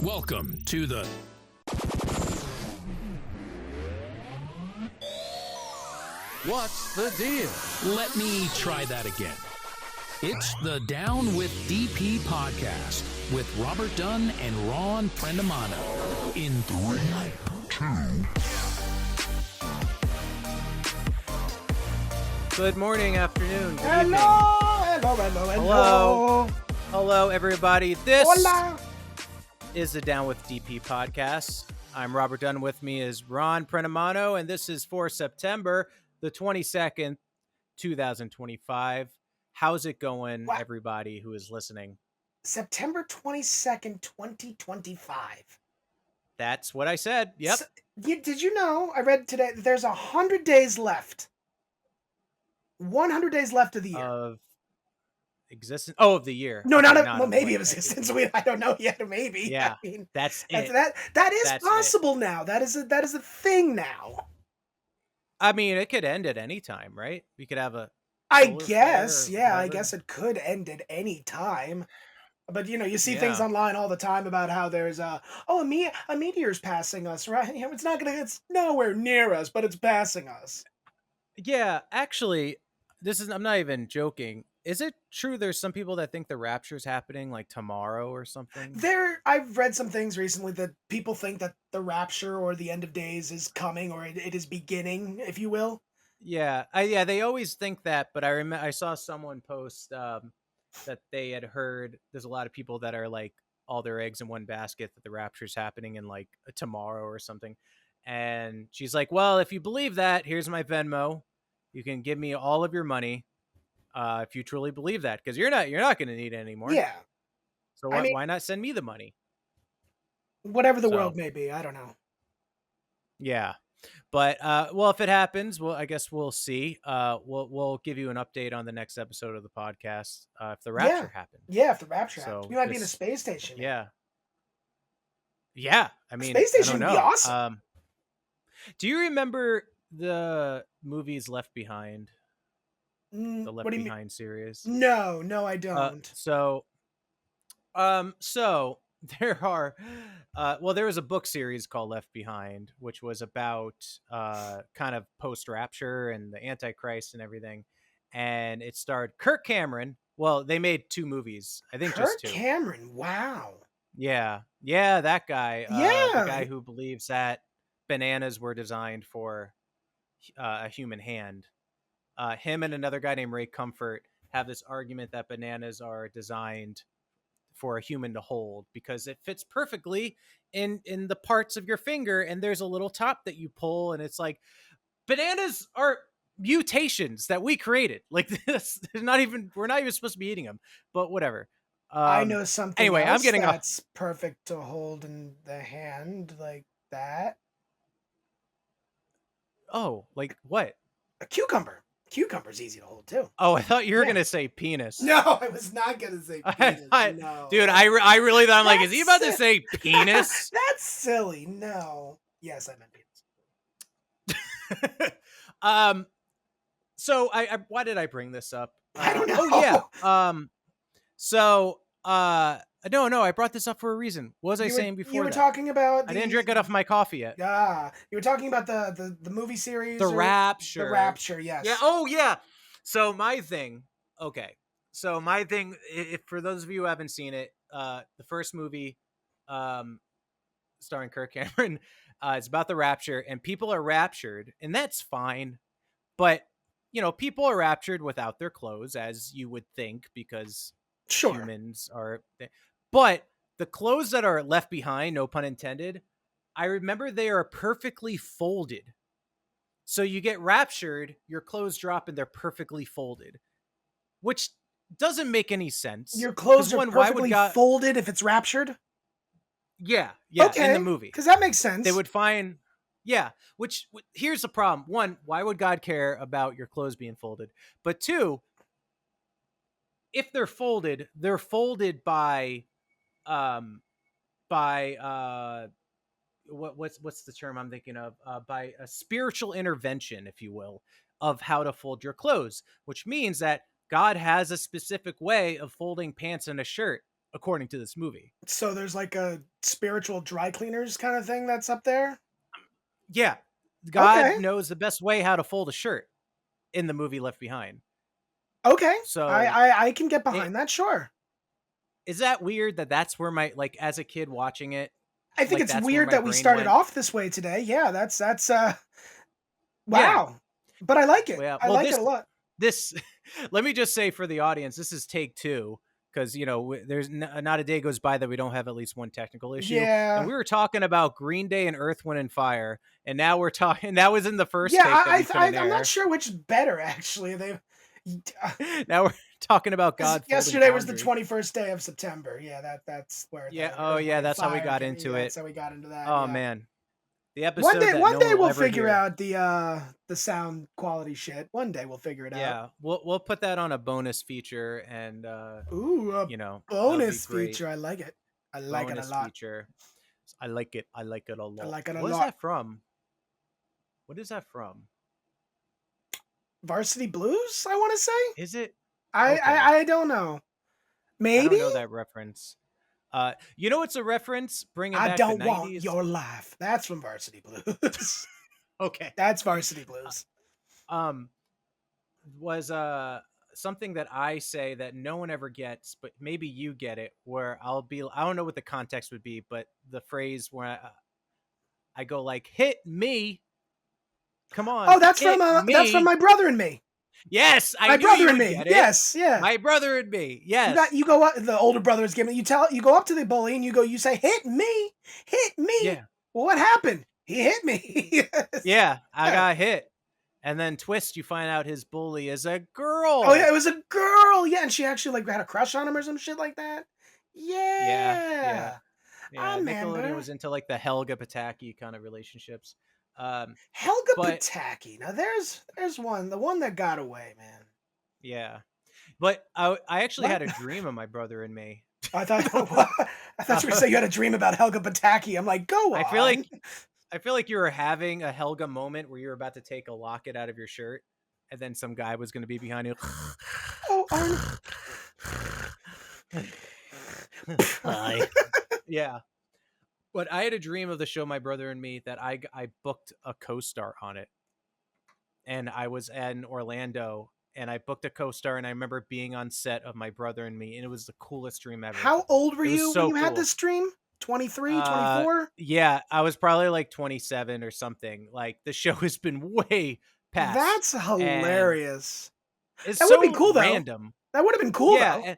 Welcome to the What's the deal? Let me try that again. It's the Down with DP podcast with Robert Dunn and Ron Prendamano in 3, 2. Good morning, afternoon, good evening. Hello. Hello, everybody. This Hola. is the Down with DP podcast. I'm Robert Dunn. With me is Ron Prendamano, and this is for September the 22nd, 2025. How's it going, What? everybody who is listening? September 22nd, 2025. That's what I said. Yep. So, did you know, I read today, that there's 100 days left. 100 days left of the year. Of existence. Oh, of the year. No, Okay, not well, of maybe what- of existence. I don't know yet. Maybe. Yeah, I mean, That's that it. that is That's it. possible now. That is a thing now. I mean, it could end at any time, right? We could have a I solar guess. flare or Yeah, I whatever. guess it could end at any time. But you see things Yeah. online all the time about how there's a meteor's passing us, right? It's nowhere near us, but it's passing us. Yeah, actually, I'm not even joking. Is it true there's some people that think the rapture's happening like tomorrow or something? I've read some things recently that people think that the rapture or the end of days is coming, or it is beginning, if you will. Yeah, they always think that, but I saw someone post that they had heard there's a lot of people that are like all their eggs in one basket that the rapture's happening in like tomorrow or something. And she's like, "Well, if you believe that, here's my Venmo. You can give me all of your money if you truly believe that, because you're not going to need it anymore. Yeah, So I mean- why not send me the money?" whatever the So- world may be, I don't know. Yeah. But well, if it happens, I guess we'll see. We'll give you an update on the next episode of the podcast if the rapture happens. Yeah, if the rapture So happens, we might be in a this- space station. Yeah. Yeah. I mean, Space station I don't would be know. awesome. Do you remember the movies Left Behind, the Left What do you mean? Behind series? No, I don't. So there are, there was a book series called Left Behind, which was about kind of post-rapture and the Antichrist and everything. And it starred Kirk Cameron. Well, they made 2 movies, I think, Kirk just 2. Cameron, wow. Yeah, that guy. Yeah. The guy who believes that bananas were designed for a human hand. Him and another guy named Ray Comfort have this argument that bananas are designed for a human to hold because it fits perfectly in the parts of your finger, and there's a little top that you pull, and it's like bananas are mutations that we created. Like this, we're not even supposed to be eating them, but whatever. I know something anyway, else I'm getting off. that's perfect to hold in the hand like that. Oh, like what? A cucumber. Cucumber's easy to hold too. Oh, I thought you were Yeah. gonna say penis. No, I was not gonna say penis. No. Dude, I really thought, I'm like, is he about to That's- say penis? That's silly. No. Yes, I meant penis. So I why did I bring this up? I don't know. Oh yeah. No, I brought this up for a reason. What was I saying before You were that? talking about I didn't drink enough of my coffee yet. You were talking about the movie series. The or- Rapture. The Rapture, yes. Yeah. Oh yeah. So my thing. Okay. So my thing. If for those of you who haven't seen it, the first movie, starring Kirk Cameron, it's about the rapture, and people are raptured, and that's fine. But people are raptured without their clothes, as you would think, because Sure. humans are. But the clothes that are left behind, no pun intended, I remember they are perfectly folded. So you get raptured, your clothes drop, and they're perfectly folded, which doesn't make any sense. Your clothes 'Cause are one, why would perfectly God- folded if it's raptured? Yeah, Okay, in the movie. Because that makes sense. They would find, which here's the problem. 1, why would God care about your clothes being folded? But 2, if they're folded by what's the term I'm thinking of? By a spiritual intervention, if you will, of how to fold your clothes, which means that God has a specific way of folding pants and a shirt. according to this movie. So there's like a spiritual dry cleaners kind of thing that's up there. Yeah, God Okay. knows the best way how to fold a shirt in the movie Left Behind. Okay. So I can get it, behind that. Sure. is that weird that that's where my, like, as a kid watching it, I think like it's that's where weird my that we brain started went? off this way today. Yeah, that's Yeah. wow. But I like it. Well, I well, like it a lot. this let me just say for the audience, this is take two, because there's not a day goes by that we don't have at least one technical issue. And Yeah. we were talking about Green Day and Earth, Wind and Fire, and now we're talking. That was in the first Yeah, take that we couldn't I'm not air. sure which is better actually. They Now we're talking about because God folding yesterday was the laundry. 21st day of September. Yeah, that's where Yeah. the Oh Earth, Wind, yeah, and that's how we Fire got came. into Yeah, it. that's how we got into that. Oh Yeah. man, the episode that One no day one will we'll ever figure hear. out the sound quality shit. One day we'll figure it out. Yeah, we'll put that on a bonus feature, and Ooh, a that'll be bonus great. feature. I like it. I like it a Bonus lot. feature. I like it. I like it a I lot. like it a What is lot. that from? What is that from? Varsity Blues, I want to say. Is it? I, Okay. I don't know. I Maybe. don't know that reference. It's a reference bringing I back the don't want 90s. your life. That's from Varsity Blues. Okay. That's Varsity Blues. Um was something that I say that no one ever gets, but maybe you get it, where I don't know what the context would be, but the phrase where I go like, hit me. Come on, Oh, hit that's from me. My Brother and Me. Yes, I My knew Brother you and would Me. get it. Yes, yeah. My Brother and Me. You Yes. go up. The older brother is giving you go up to the bully and you say, hit me, hit me. Yeah. Well, what happened? He hit me. Yes. Yeah, I Yeah. got hit. And then twist, you find out his bully is a Oh yeah, girl. it was a girl. Yeah, and she actually like had a crush on him or some shit like that. Yeah, yeah, Yeah, I yeah. Nickelodeon remember. was into like the Helga Pataki kind of relationships. Um, Helga but Pataki. Now there's one, the one that got away, man. yeah, but I actually What? had a dream of My Brother and Me. I thought I thought you were saying you had a dream about Helga Pataki. I'm like, go I feel on. like you were having a Helga moment where you were about to take a locket out of your shirt, and then some guy was going to be behind you. Oh, Arnold. Hi. Yeah. But I had a dream of the show My Brother and Me that I booked a co-star on it. And I was in Orlando and I booked a co-star, and I remember being on set of My Brother and Me, and it was the coolest dream ever. How old were It was you when so you had cool. this dream? 23, 24? Yeah, I was probably like 27 or something. Like, the show has been way past. That's hilarious. It's That so would be cool though. random. That would have been cool Yeah, though. and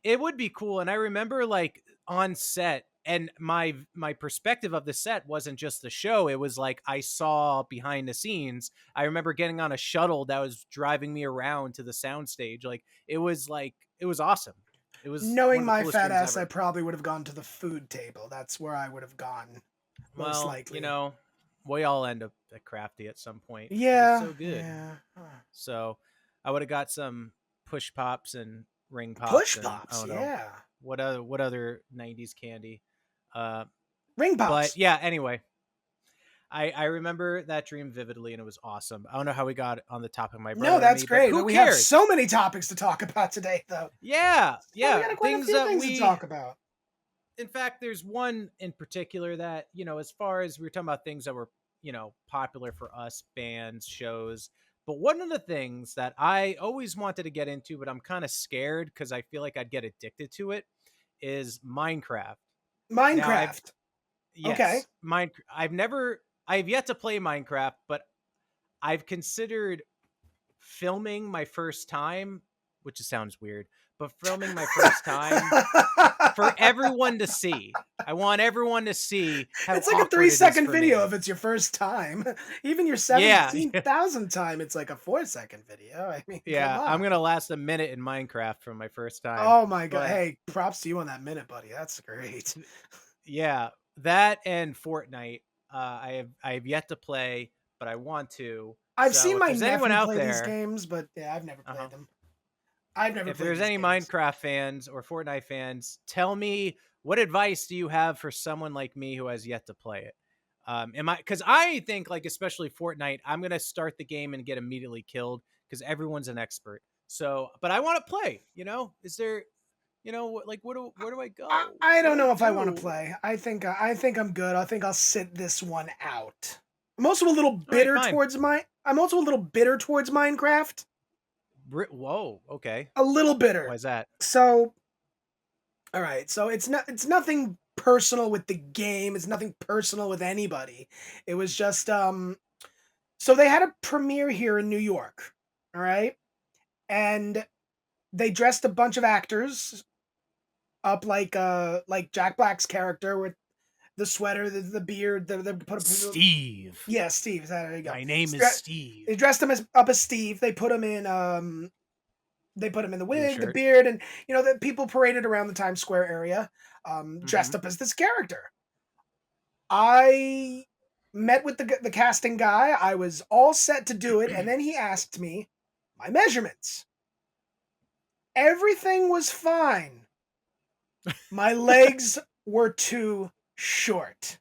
it would be cool. And I remember like on set, and my perspective of the set wasn't just the show. It was like I saw behind the scenes. I remember getting on a shuttle that was driving me around to the soundstage. Like it was awesome. It was one Knowing of the my coolest fat dreams ass, ever. I probably would have gone to the food table. That's where I would have gone, most Well, likely. we all end up at Crafty at some point. Yeah. It's so good. Yeah. So I would have got some push pops and ring pops. Push and, I pops. don't know, Yeah. what other 90s candy. Ring pops. But yeah, anyway, I remember that dream vividly, and it was awesome. I don't know how we got on the topic of My Brother No, that's and Me, great. but who We cares? have so many topics to talk about today, though. Yeah, We got quite a things few that things to talk about. In fact, there's one in particular that, as far as we were talking about things that were, popular for us, bands, shows. But one of the things that I always wanted to get into, but I'm kind of scared because I feel like I'd get addicted to it, is Minecraft. Minecraft. Yes, Okay. I've yet to play Minecraft, but I've considered filming my first time, which sounds weird, but filming my first time for everyone to see. I want everyone to see how it's like a awkward it is 3-second for video me. if it's your first time. Even your Yeah. 17,000th time, it's like a 4-second video. I mean, Yeah, come on. I'm gonna last a minute in Minecraft for my first time. Oh my god! But hey, props to you on that minute, buddy. That's great. yeah, that and Fortnite. I have yet to play, but I want to. I've So seen if my there's anyone nephew out play these there, games, but yeah, I've never played them. I've never if played there's these any games. Minecraft fans or Fortnite fans, tell me, what advice do you have for someone like me who has yet to play it? Because I think, like, especially Fortnite, I'm gonna start the game and get immediately killed because everyone's an expert. So, but I want to play. Is there You know, like where do I I, go? I What don't do I know if I want to do? play. I think I'm good. I think I'll sit this one out. I'm also a little All right, bitter fine. towards I'm also a little bitter towards Minecraft. Whoa, okay. A little Why bitter. is that? So, all right. So it's nothing personal with the game. It's nothing personal with anybody. It was just so they had a premiere here in New York. All right? And they dressed a bunch of actors up like Jack Black's character with the sweater, the beard, the put a Steve. yeah, Steve. There you go. My name is Steve. They dressed him up as Steve. They put him in the Blue wig, the shirt. beard, and the people paraded around the Times Square area, Mm-hmm. dressed up as this character. I met with the casting guy. I was all set to do it, and then he asked me my measurements. Everything was fine. My legs were too short.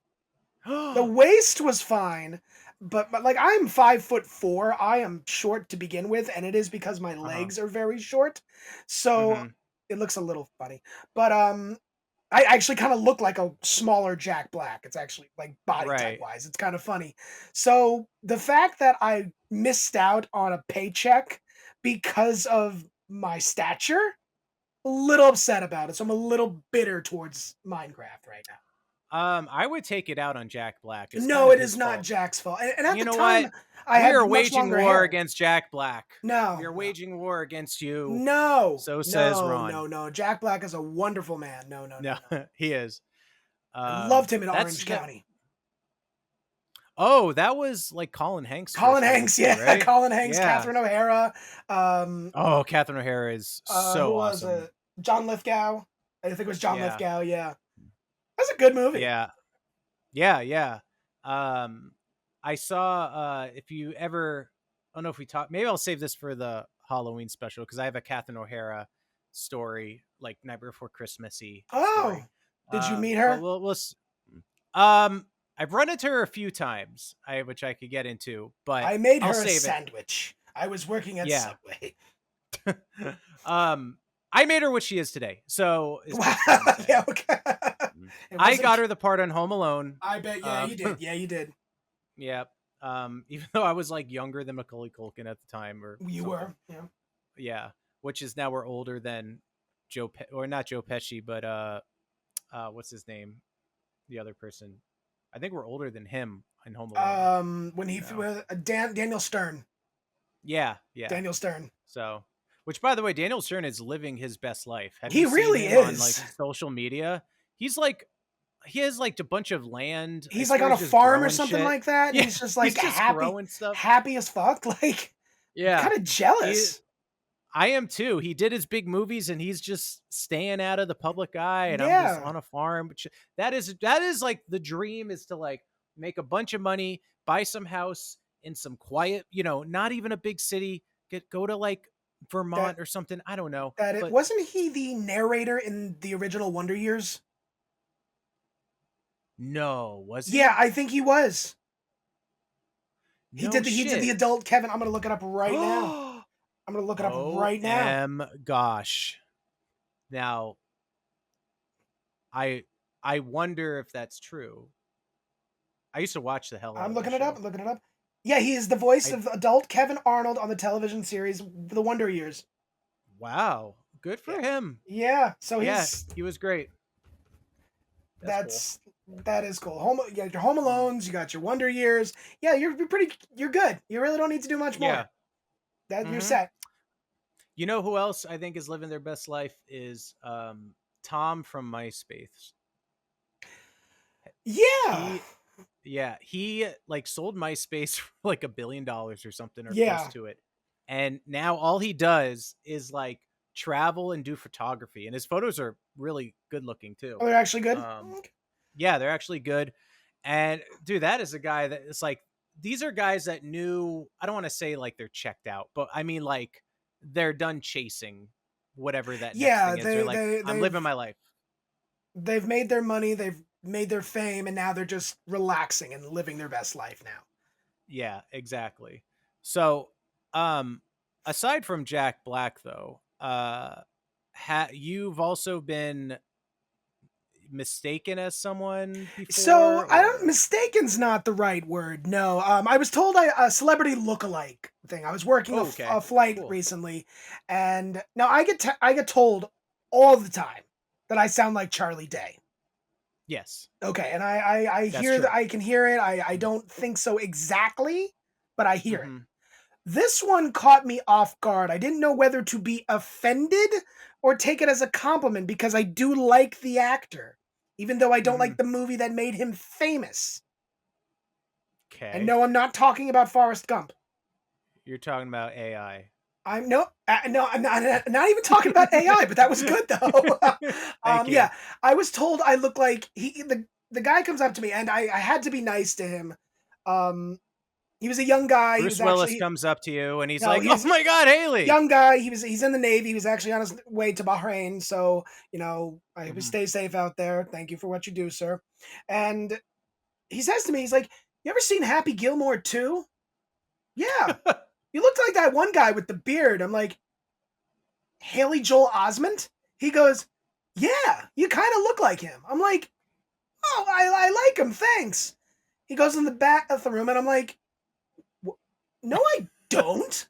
The waist was fine, but like I'm 5'4". I am short to begin with, and it is because my Uh-huh. legs are very short. So Mm-hmm. it looks a little funny. But I actually kind of look like a smaller Jack Black. It's actually like body type Right. wise. It's kind of funny. So the fact that I missed out on a paycheck because of my stature, a little upset about it. So I'm a little bitter towards Minecraft right now. I would take it out on Jack Black. It's kind No, of it his is not fault. Jack's fault. And at You the know time, what? I We had are much waging longer war hair. against Jack Black. We No, are no, waging war against you. no, So says no, Ron. no, no. Jack Black is a wonderful man. No, no, no, No, no. he is. I loved him in That's Orange that. County. Oh, that was like Colin Hanks' Colin first movie Hanks, too, yeah, right? Colin Hanks, Yeah. Catherine O'Hara. Um, Oh, Catherine O'Hara is who so was awesome. it? John Lithgow. I think it was John Yeah, Lithgow. Yeah, that's a good movie. yeah, yeah. Um, I saw. If you ever, I don't know if we talked. Maybe I'll save this for the Halloween special because I have a Catherine O'Hara story, like Nightmare Before Christmassy Oh, story. did you meet But her? I've run into her a few times, which I could get into, but I made I'll her a save it. sandwich. I was working at Yeah. Subway. um, I made her what she is today, so is Wow. basically what I'm saying. Yeah. Okay. It I wasn't. got her the part on Home Alone. I bet. Yeah, you did. Yeah, you did. Yeah. Even though I was like younger than Macaulay Culkin at the time or You something. were. Yeah. Yeah. Which is now we're older than or not Joe Pesci, but what's his name? The other person. I think we're older than him in Home Alone. When he No. Daniel Stern. Yeah. Daniel Stern. So, which by the way, Daniel Stern is living his best life. Have He you seen really him on like is. social media? He's like he has like a bunch of land. I He's like swear on a he's just farm or growing something shit. like that. And Yeah, he's just he's like just growing stuff. happy as fuck. Like, Yeah, kind of jealous. I am too. He did his big movies, and he's just staying out of the public eye. And I'm just Yeah. on a farm. That is like the dream is to like make a bunch of money, buy some house in some quiet, not even a big city. Go to like Vermont or something. I don't know. That it But wasn't he the narrator in the original Wonder Years? no, was he? Yeah, I think he was. No He did the shit. adult Kevin. I'm gonna look it up right now. I'm gonna look it up right now. Gosh. Now, I wonder if that's true. I used to watch the hell out I'm of looking that it up. show. I'm looking it up. Yeah, he is the voice I of adult Kevin Arnold on the television series The Wonder Years. Wow, good for him. Yeah, so Yeah, he's he was great. that is cool. You got your Home Alones, you got your Wonder Years. Yeah, you're good. You really don't need to do much more. Yeah. You're set. You know who else I think is living their best life is Tom from MySpace. Yeah. He like sold MySpace for like $1 billion or something or Yeah. close to it. And now all he does is like travel and do photography, and his photos are really good looking too. Oh, they're actually good. Yeah, they're actually good. And dude, that is a guy that is like, these are guys that knew, I don't want to say like they're checked out, but I mean like they're done chasing whatever that next thing is. They're like, I'm living my life. They've made their money, they've made their fame, and now they're just relaxing and living their best life now. Yeah, exactly. So, aside from Jack Black though, you've also been mistaken as someone So before, I don't. or Mistaken's not the right word. No. I was told a celebrity look-alike thing. I was working oh, okay, a flight cool. recently, and now I get told all the time that I sound like Charlie Day. Yes, Okay, and I that's hear true. that, I can hear it. I don't think so exactly, but I hear it. Mm-hmm. This one caught me off guard. I didn't know whether to be offended or take it as a compliment because I do like the actor, even though I don't Mm-hmm. like the movie that made him famous. And Okay, no, I'm not talking about Forrest Gump. you're talking about AI. I'm no, I'm not even talking about AI, but that was good though. Thank you. Yeah, I was told I look like the guy comes up to me, and I had to be nice to him. Um, he was a young guy. He was Bruce Willis actually comes up to you and he's no, like, "Oh he's my God, Haley!" young guy. He's in the Navy. He was actually on his way to Bahrain. So I hope you Mm-hmm. stay safe out there. Thank you for what you do, sir. And he says to me, he's like, "You ever seen Happy Gilmore 2?" Yeah. You looked like that one guy with the beard. I'm like, Haley Joel Osment? He goes, yeah, you kind of look like him. I'm like, oh, I like him, thanks. He goes in the back of the room, and I'm like, no, I don't.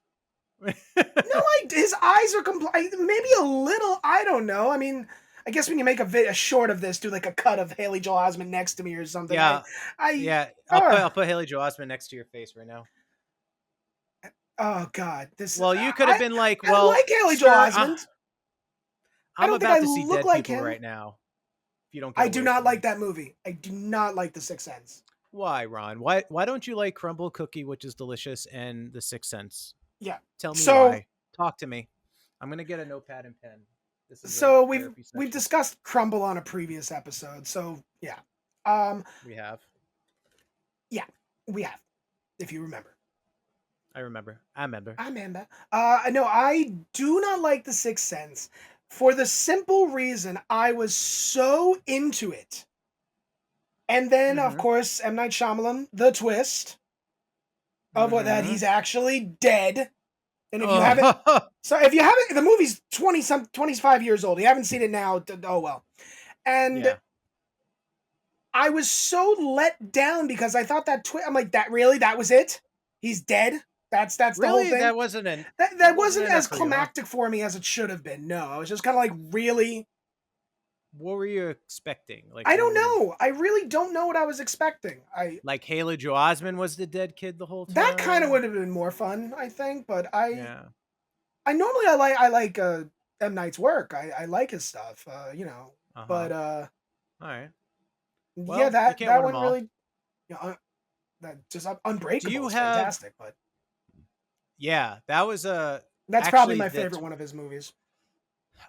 His eyes are maybe a little, I don't know. I mean, I guess when you make a short of this, do like a cut of Haley Joel Osment next to me or something. Yeah, I, yeah. uh, I'll put Haley Joel Osment next to your face right now. oh God, Well, you could have been like, I "Well, like Haley Joel sir, Osment. I I'm don't think I about to see look dead like people him. right now. If you don't get I do away not from like me." that movie. I do not like The Sixth Sense. Why, Ron? Why don't you like crumble cookie, which is delicious, and The Sixth Sense? Yeah. Tell me So why. Talk to me. I'm gonna get a notepad and pen. This is a so we've therapy we've session. discussed Crumble on a previous episode. So yeah. Um We have. yeah, we have, if you remember. I remember. I remember. Amanda. No, I do not like The Sixth Sense for the simple reason I was so into it. And then of Mm-hmm. course M. Night Shyamalan, the twist of what that Mm-hmm. he's actually dead. And if you haven't Oh, so if you haven't the movie's 25 years old. You haven't seen it now, oh well. And yeah. I was so let down because I thought that I'm like, that really? That was it? He's dead? That's the whole Really? thing? That That wasn't wasn't enough as for you, huh? climactic for me as it should have been. No, I was just kind of like, really? What were you expecting? Like, I what don't was know. I really don't know what I was expecting. like Haley Joel Osment was the dead kid the whole That kind of time? would have been more fun, I think. But Yeah. I normally I like M. Night's work. I like his stuff. Uh-huh. But All right. yeah, Well, you can't that win them one all. really, that just Do Unbreakable you is have fantastic. But Yeah, that was a that's probably actually my the favorite one of his movies.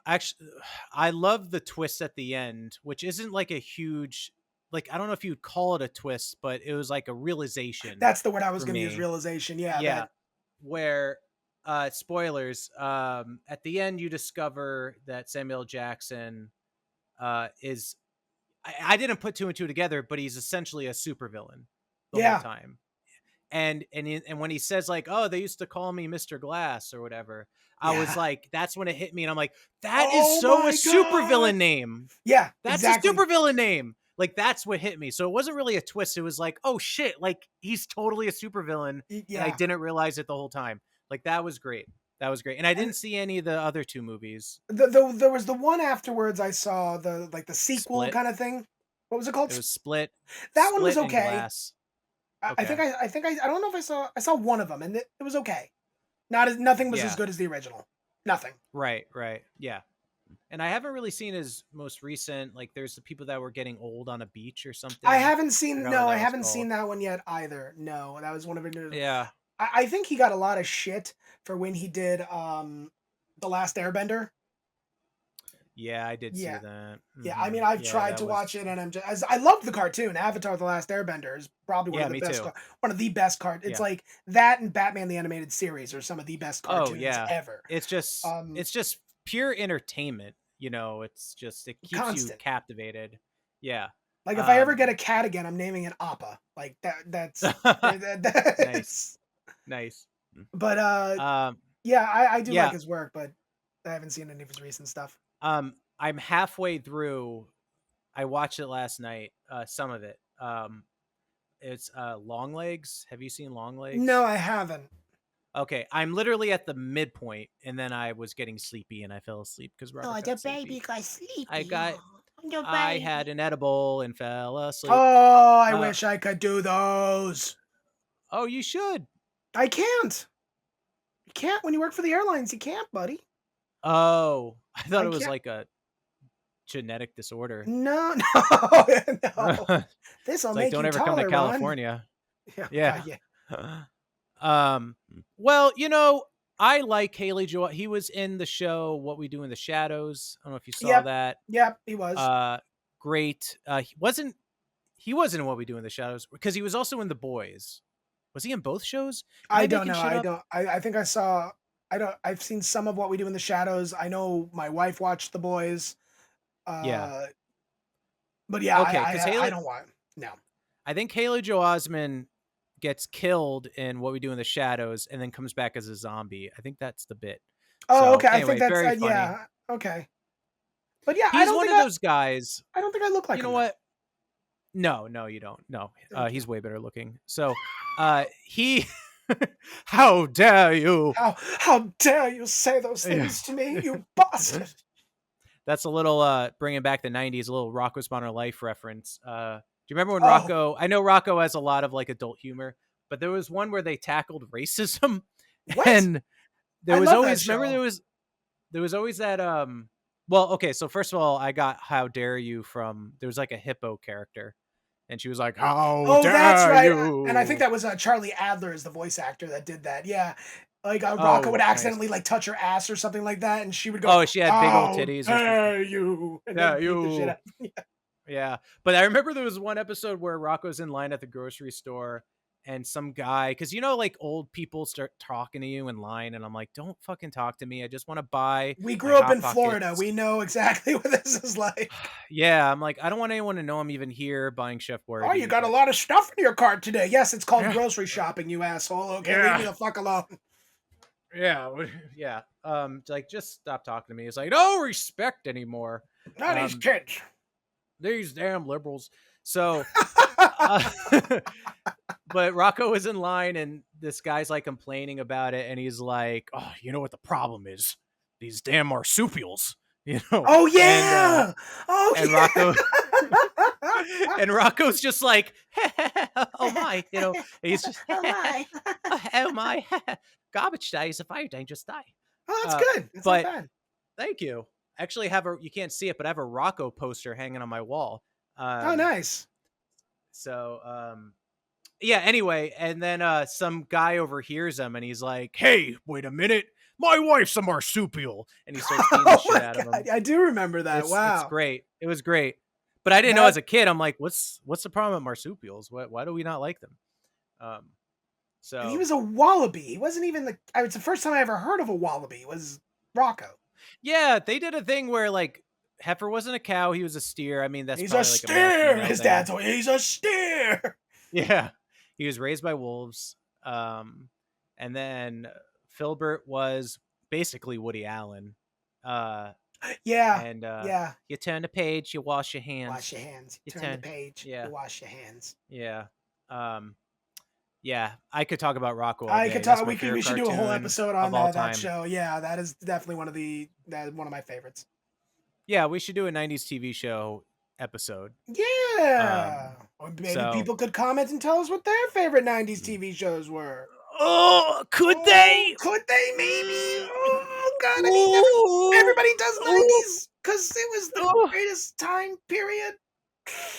actually I love the twist at the end, which isn't like a huge, like, I don't know if you'd call it a twist, but it was like a realization That's the word I was for going to use. me. Realization. Yeah. Yeah, where spoilers, at the end you discover that Samuel Jackson is I didn't put two and two together, but he's essentially a supervillain the whole Yeah. time. And when he says like, "Oh, they used to call me Mr. Glass" or whatever, I was Yeah. like, that's when it hit me, and I'm like, that is Oh so a my god. supervillain name. Yeah. That's a Exactly. supervillain name. Like, that's what hit me. So it wasn't really a twist. It was like, oh shit, like he's totally a supervillain, and I Yeah. didn't realize it the whole time. Like, that was great. That was great. And I And didn't see any of the other two movies. there was the one afterwards I saw, the sequel Split. kind of thing. What was it called? It was Split, That one was Split and okay. Glass. I think Okay. I don't know if I saw one of them, and it was okay. Nothing was as Yeah. good as the original. Nothing. Right. Right. Yeah. And I haven't really seen his most recent. Like, there's the people that were getting old on a beach or I something. haven't seen Forgot what no, I that was haven't seen called. that one yet either. No, that was one of it. Yeah. I think he got a lot of shit for when he did The Last Airbender. Yeah, I did see Yeah. that. Yeah, I mean, I've Yeah, tried that to watch was. it, and I loved the cartoon. Avatar: The Last Airbender is probably Yeah, me too. one of the best It's Yeah. like that and Batman the Animated Series are some of the best Oh cartoons yeah. ever. It's just Um, it's just pure entertainment. It's just it keeps you Constant. captivated. Yeah. Like if I ever get Um. a cat again, I'm naming it Appa. Like Nice. that's. Nice. But Um. yeah, I do like Yeah. his work, but I haven't seen any of his recent stuff. I'm halfway through. I watched it last night. Some of it. It's Long Legs. Have you seen Long Legs? No, I haven't. Okay, I'm literally at the midpoint, and then I was getting sleepy, and I fell asleep because Oh, Robert the got sleepy. baby got sleepy. I got, Oh, the I baby. had an edible and fell asleep. Oh, I wish I could do those. Oh, you should. I can't. You can't when you work for the airlines. You can't, buddy. Oh, I thought I it was can't. like a genetic disorder. No, no, no. It's This will like, make don't you ever come to taller, Ron. California. Yeah. God, yeah. Well, I like Haley Joel. He was in the show What We Do in the Shadows. I don't know if you saw that. Yep, he was. Great. He wasn't in What We Do in the Shadows because he was also in The Boys. Was he in both shows? I don't know. I think I saw. I've seen some of What We Do in the Shadows. I know my wife watched The Boys. Yeah. But yeah, okay, I don't want. No. I think Haley Joel Osment gets killed in What We Do in the Shadows and then comes back as a zombie. I think that's the bit. Oh, okay. Anyway, I think that's very funny. yeah. Okay. But yeah, He's one of those guys. I don't think I look like you him. know what? No, you don't. No, he's way better looking. So, he. How dare you? How dare you say those things to me, you bastard! That's a little bringing back the '90s, a little Rocco's Modern Life reference. Do you remember when Rocco? I know Rocco has a lot of like adult humor, but there was one where they tackled racism, and there was always there was always that Well, okay, so first of all, I got "How dare you" from there was like a hippo character, and she was like, "How dare that's right!" you? And I think that was Charlie Adler is the voice actor that did that. Yeah, like Rocco would accidentally like touch her ass or something like that, and she would go, "Oh, she had big old titties." How dare you? And yeah, beat the shit out. Yeah, but I remember there was one episode where Rocco's in line at the grocery store, and some guy, because like old people start talking to you in line, and I'm like, don't fucking talk to me. I just want to buy. We grew up in Florida. We know exactly what this is like. Yeah, I'm like, I don't want anyone to know I'm even here buying Chef Boyardee. Oh, you got a lot of stuff in your cart today. Yes, it's called grocery shopping, you asshole. Okay, leave me the fuck alone. Yeah. Like, just stop talking to me. It's like, no respect anymore. Not these kids. These damn liberals. So, but Rocco was in line, and this guy's like complaining about it, and he's like, "Oh, you know what the problem is? These damn marsupials." Oh yeah. And Rocco. And Rocco's just like, "Oh my," he's just, "Oh my, garbage day is a very dangerous day." Oh, that's good. That's but not bad. Thank you. Actually, you can't see it, but I have a Rocco poster hanging on my wall. Oh, nice. So, yeah. Anyway, and then some guy overhears him, and he's like, "Hey, wait a minute, my wife's a marsupial," and he starts beating the shit out of him. I do remember that. Wow, it's great. It was great, but I didn't know as a kid. I'm like, what's the problem with marsupials? Why do we not like them? So and he was a wallaby. He wasn't even it's the first time I ever heard of a wallaby. Was Rocco? Yeah, they did a thing where like heifer wasn't a cow, he was a steer. I mean, he's a steer. His dad told me he's a steer. Yeah, he was raised by wolves. And then Filbert was basically Woody Allen. Yeah. And yeah. You turn the page, you wash your hands. Wash your hands. You turn the page, you wash your hands. Yeah. Yeah, I could talk about Rocco. I could talk. We should do a whole episode on that show. Yeah, that is definitely one of my favorites. Yeah, we should do a '90s TV show episode. Yeah, or maybe people could comment and tell us what their favorite '90s TV shows were. Oh, could they? Could they? Maybe. Oh God! I mean, everybody does '90s because it was the greatest time period.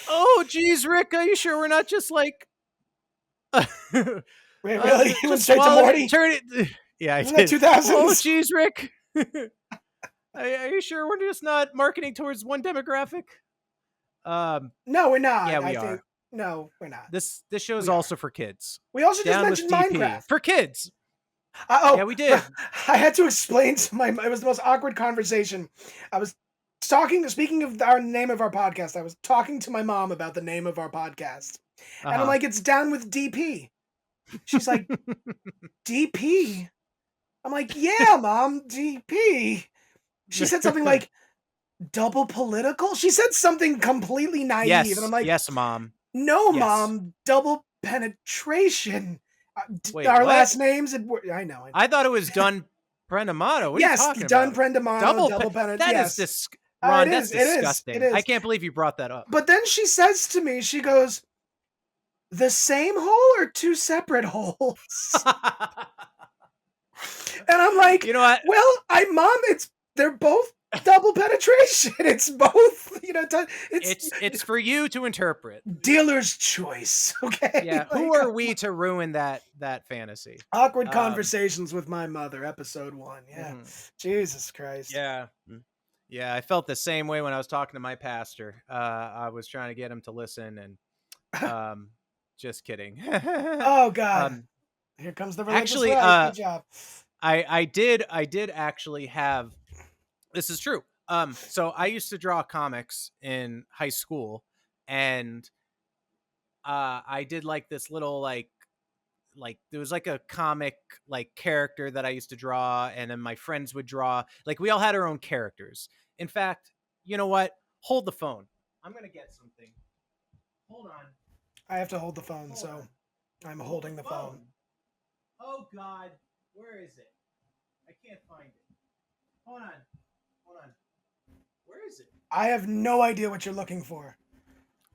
Oh, geez, Rick, are you sure we're not just like? Really? He went straight to Morty? Turn it. Yeah, I did. 2000s. Oh, geez, Rick. Are you sure we're just not marketing towards one demographic? No, we're not. Yeah, we are. No, we're not. This show is also for kids. We also just mentioned Minecraft for kids. Yeah, we did. I had to explain to it was the most awkward conversation. I was speaking of our name of our podcast, I was talking to my mom about the name of our podcast. And I'm like, it's Down with DP. She's like, DP? I'm like, yeah, Mom, DP. She said something like, Double political? She said something completely naive, and I'm Yes, like, yes, mom. no, Yes. mom, double penetration. Wait, Our what? last names, I know. I thought it was done Prendamato. What are you Yes, talking Dun about? Prendamano, double penetration. That is Yes, Ron, it that's is. It is. It disgusting. I is. can't believe you brought that up. But then she says to me, she goes, the same hole or two separate holes? And I'm like, You know what? well, mom, they're both double penetration. It's both, It's for you to interpret. dealer's choice. Okay. Yeah, who Like, are we to ruin that fantasy? awkward conversations with my mother, episode 1. Yeah. Mhm. Jesus Christ. Yeah. Yeah, I felt the same way when I was talking to my pastor. I was trying to get him to listen, and just kidding. Oh God. um, Here comes the religious actually, right. Good job. I did actually have. This is true. So I used to draw comics in high school, and I did like this little like there was like a comic like character that I used to draw, and then my friends would draw. Like we all had our own characters. In fact, you know what? Hold the phone. I'm gonna get something. Hold on. I have to hold the phone, Hold so on. I'm holding the phone. Oh God, where is it? I can't find it. Hold on. Hold on. Where is it? I have no idea what you're looking for.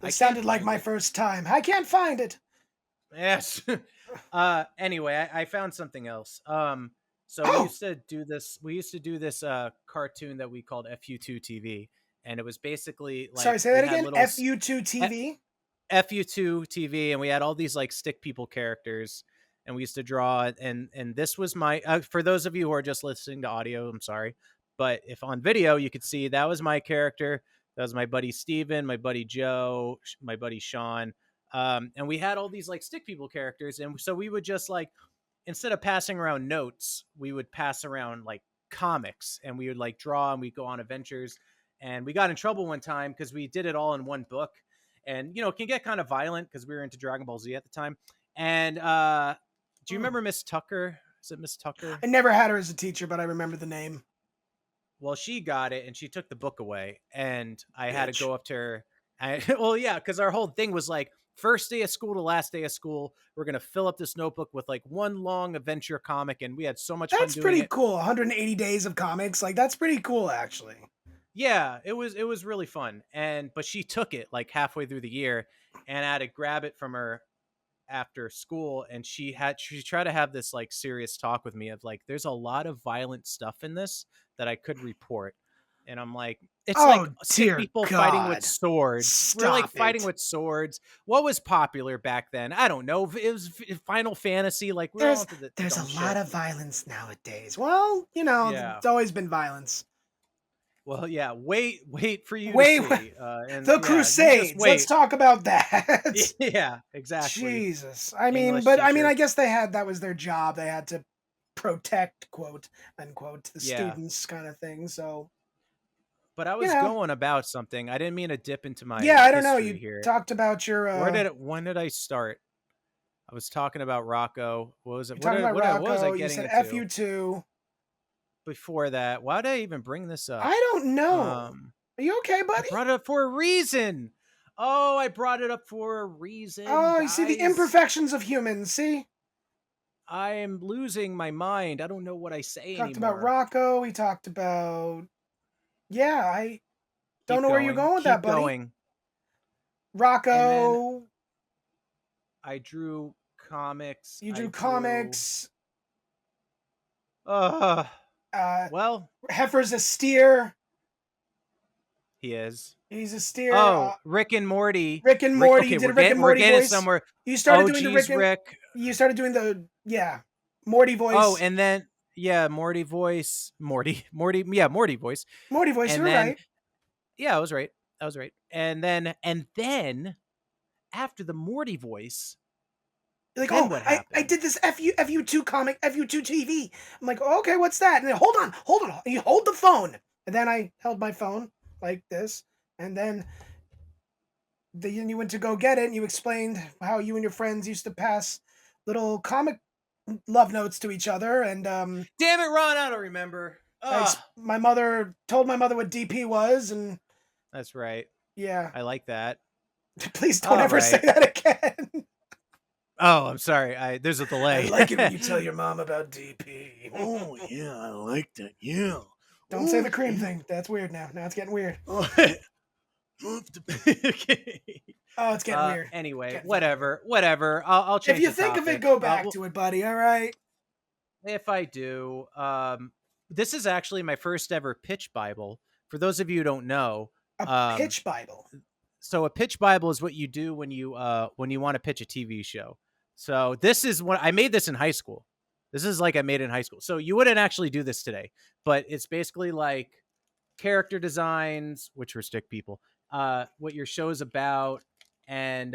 I This can't sounded like find my it. first time. I can't find it. Yes. Anyway, I found something else. So we Oh, used to do this. We used to do this cartoon that we called FU2 TV, and it was basically like sorry, say we that had again. little FU2 TV. FU2 TV, and we had all these like stick people characters, and we used to draw it. And this was my for those of you who are just listening to audio, I'm sorry, but if on video you could see that was my character. That was my buddy Steven, my buddy Joe, my buddy Sean. And we had all these like stick people characters, and so we would just like instead of passing around notes, we would pass around like comics, and we would like draw, and we'd go on adventures. And we got in trouble one time because we did it all in one book, and it can get kind of violent because we were into Dragon Ball Z at the time. And do you remember Miss Tucker? Is it Miss Tucker? I never had her as a teacher, but I remember the name. Well, she got it, and she took the book away, and I had to Bitch. go up to her. Well, yeah, because our whole thing was like first day of school to last day of school, we're gonna fill up this notebook with like one long adventure comic, and we had so much fun That's doing pretty it. cool. 180 days of comics. Like, that's pretty cool, actually. Yeah, it was really fun, but she took it like halfway through the year, and I had to grab it from her after school, and she tried to have this like serious talk with me of like there's a lot of violent stuff in this that I could report. And I'm like, it's like Oh, stick dear people fighting with God. swords. We're like Stop fighting it. with swords. What was popular back then? I don't know. It was Final Fantasy. Like we're all into the There's dumb a lot shit. of violence nowadays. Well, Yeah. it's always been violence. Well, yeah. Wait for you Wait, to see. And the yeah, you just Crusades. wait. Let's talk about that. Yeah, exactly. Jesus. I mean, English but I teacher. guess that was their job. They had to protect, quote unquote, the Yeah. students kind of thing. So, But I you was know, going about something. I didn't mean to dip into my yeah, I don't know. history You here. talked about your, When did I start? I was talking about Rocco. What was it? you're talking about What was I Rocco. You getting said into FU2. before that? Why did I even bring this up? I don't know. Are you okay, I buddy? brought it up for a reason. Oh, I brought it up for a reason. Oh, you see the guys. imperfections of humans. See? I am losing my mind. I don't know what I say Talked anymore. about Rocco. We talked about. Yeah, I don't Keep know where you're going with that, buddy. Going. Rocco. I drew comics. You drew comics. Well, Heifer's a steer. he is. He's a steer. Oh, Rick and Morty. Rick and Morty. Okay, You did we're a Rick and Morty getting voice. somewhere. You started doing geez, the Rick and Rick. You started doing the Morty voice. Oh, and then Morty voice. Morty. Yeah, Morty voice. Morty voice. And You're then, right. Yeah, I was right. And then after the Morty voice, You're like, then oh, what I happened? did this FU2 comic, FU2 TV. I'm like, oh, okay, what's that? And then hold on. And you hold the phone. And then I held my phone like this. And then you went to go get it, and you explained how you and your friends used to pass little comic love notes to each other. And Damn it, Ron, I don't remember. Ah, My mother told my mother what DP was, and that's right. yeah. I like that. Please don't All ever say right. that again. Oh, I'm sorry. There's a I delay. like it when you tell your mom about DP. Oh yeah, I like that. Yeah. Don't say Oh the cream yeah. thing. That's weird now. Now it's getting weird. Oh, love to be. Okay. Oh, it's getting weird. Anyway, Getting very weird. whatever. I'll If change you the think of it, topic. go back to it, buddy. All right. If I do, this is actually my first ever pitch Bible. For those of you who don't know, A um, pitch Bible. so a pitch Bible is what you do when you want to pitch a TV show. So this is what I made this in high school. This is like I made it in high school. So you wouldn't actually do this today, but it's basically like character designs, which were stick people, what your show's about. And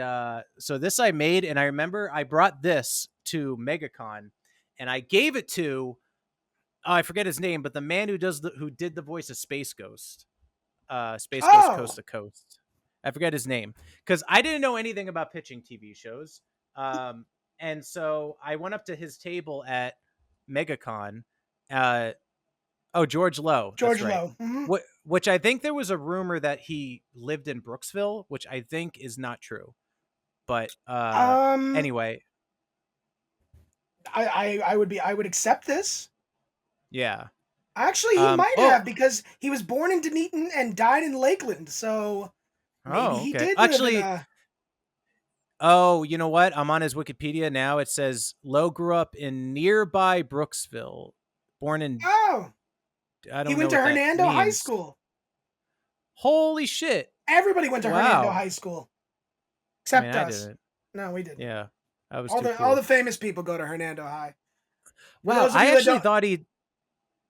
so this I made, and I remember I brought this to MegaCon, and I gave it to I forget his name, but the man who did the voice of Space Ghost, Space Ghost Coast Oh, to Coast. I forget his name because I didn't know anything about pitching TV shows, and so I went up to his table at MegaCon. Uh, oh, George Lowe, that's George right. Lowe. Mhm. Which I think there was a rumor that he lived in Brooksville, which I think is not true. But Um, anyway, I would accept this. yeah. Actually, he might Oh, have because he was born in Dunedin and died in Lakeland. So maybe oh, he okay. did live in Actually, a. oh, you know what? I'm on his Wikipedia now. It says Lowe grew up in nearby Brooksville, born in Oh, I he don't know went to what that Hernando High means. School. Holy shit! Everybody went to Hernando Wow. High School I mean, except I us. didn't. No, we didn't. Yeah, I was All too the cool. famous people go to Hernando High. For Wow, those of I you that actually don't, thought he.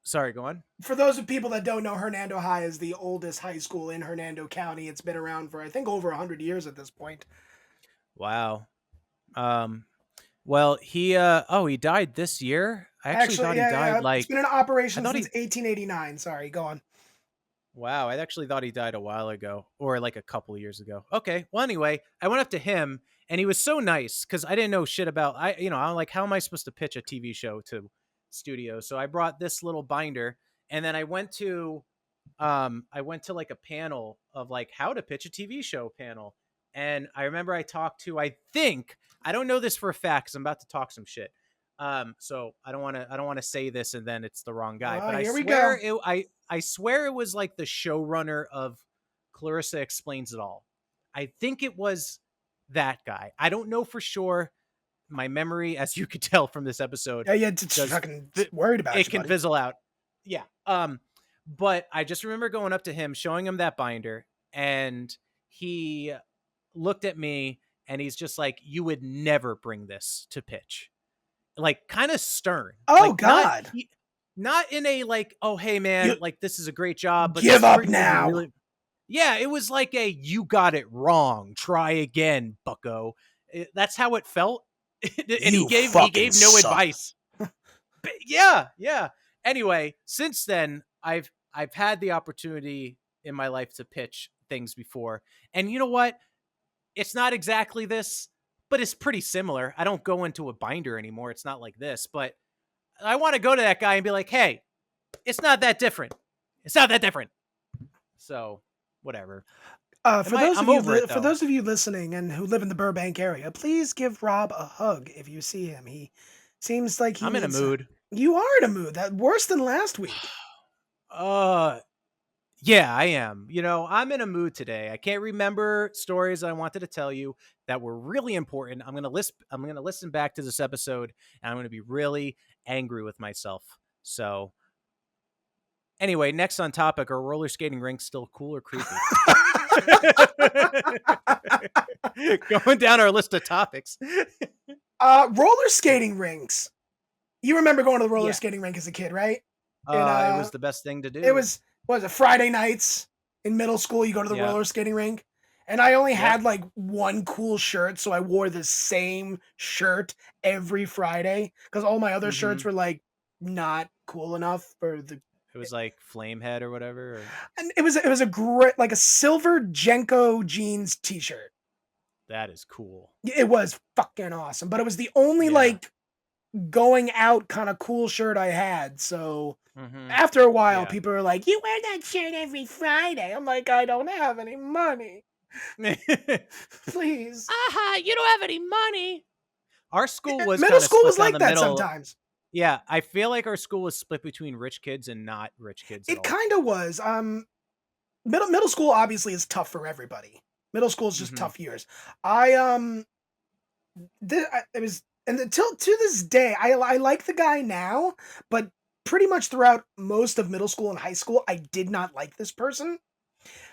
Sorry, go on. for those of people that don't know, Hernando High is the oldest high school in Hernando County. It's been around for I think over 100 years at this point. Wow. Um. Well, he died this year. I actually Actually, thought he yeah. died It's like been in I operation thought since he 1889. Sorry, go on. Wow, I actually thought he died a while ago or like a couple of years ago. Okay. Well, anyway, I went up to him and he was so nice because I didn't know shit about I'm like, how am I supposed to pitch a TV show to studio? So I brought this little binder and then I went to like a panel of like how to pitch a TV show panel. And I remember I talked to I don't know this for a fact because I'm about to talk some shit. So I don't want to say this and then it's the wrong guy. Oh, But here we go. I swear it was like the showrunner of Clarissa Explains It All. I think it was that guy. I don't know for sure. My memory, as you could tell from this episode, Yeah, just does fucking worried about it you, can buddy. fizzle out. Yeah. But I just remember going up to him, showing him that binder, and he looked at me and he's just like, "You would never bring this to pitch." Like kind of stern. Oh Like God! not in a like, "Oh hey man, You like this is a great job," but give this up is where you now. really Yeah, it was like a "you got it wrong. Try again, bucko." That's how it felt. And You he fucking gave no suck. advice. Yeah, yeah. Anyway, since then I've had the opportunity in my life to pitch things before. And you know what? It's not exactly this, but it's pretty similar. I don't go into a binder anymore. It's not like this, but I want to go to that guy and be like, "Hey, it's not that different. It's not that different." So, whatever. I'm over it For though. those of you listening and who live in the Burbank area, please give Rob a hug if you see him. He seems like he I'm in a needs. mood. You are in a mood. That worse than last week. Yeah, I am. I'm in a mood today. I can't remember stories I wanted to tell you that were really important. I'm going to listen back to this episode and I'm going to be really angry with myself. So, anyway, next on topic, are roller skating rinks still cool or creepy? Going down our list of topics. Roller skating rinks. You remember going to the roller Yeah. skating rink as a kid, right? It was the best thing to do. It was Friday nights in middle school. You go to the Yeah. roller skating rink, and I only Yep. had like one cool shirt, so I wore the same shirt every Friday because all my other shirts were like not cool enough for the. It was like Flamehead or whatever. And it was a great like a silver Jenko jeans T-shirt. That is cool. It was fucking awesome, but it was the only Yeah. like going out kind of cool shirt I had. So Mm-hmm. after a while, Yeah. people are like, "You wear that shirt every Friday." I'm like, "I don't have any money. Please." You don't have any money. Our school was Middle kind of school split was down like the that middle. sometimes. Yeah, I feel like our school was split between rich kids and not rich kids at It all. kind of was. Middle school obviously is tough for everybody. Middle school is just Mm-hmm. tough years. It was, and until to this day, I like the guy now, but pretty much throughout most of middle school and high school, I did not like this person.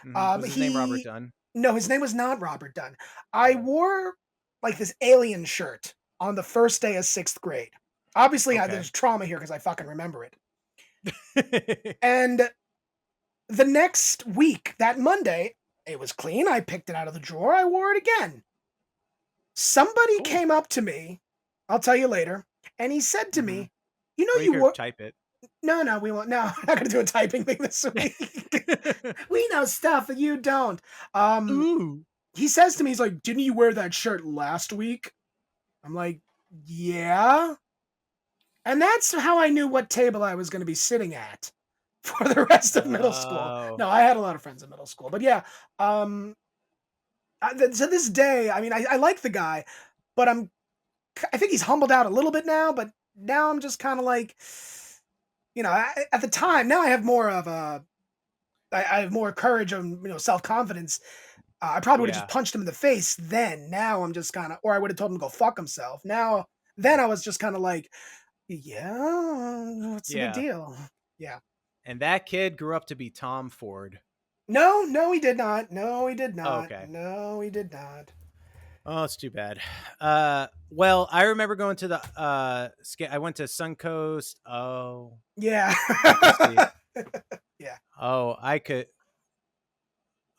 Mm-hmm. Was his name Robert He Dunn? No, his name was not Robert Dunn. I Oh. wore like this alien shirt on the first day of 6th grade. Obviously, Okay. there's trauma here because I fucking remember it. And the next week, that Monday, it was clean. I picked it out of the drawer. I wore it again. Somebody Cool. came up to me, I'll tell you later, and he said to Mm-hmm. me, "You know, Or you you could were." type it. No, we won't. No, I'm not going to do a typing thing this week. We know stuff that you don't. Um, Ooh. he says to me, he's like, "Didn't you wear that shirt last week?" I'm like, "Yeah." And that's how I knew what table I was going to be sitting at for the rest of middle school. Oh. No, I had a lot of friends in middle school, but yeah. To this day, I mean, I like the guy, but I think he's humbled out a little bit now. But now I'm just kind of like, at the time, now I have more of I have more courage and self confidence. I probably would have Yeah. just punched him in the face then. Now I'm just kind of, or I would have told him to go fuck himself. Then I was just kind of like, yeah, what's the big Yeah. deal? Yeah. And that kid grew up to be Tom Ford. No, he did not. No, he did Oh, not. okay. No, he did not. Oh, it's too bad. Well, I remember going to the I went to Suncoast. Oh, Yeah. let's see. Yeah. Oh, I could.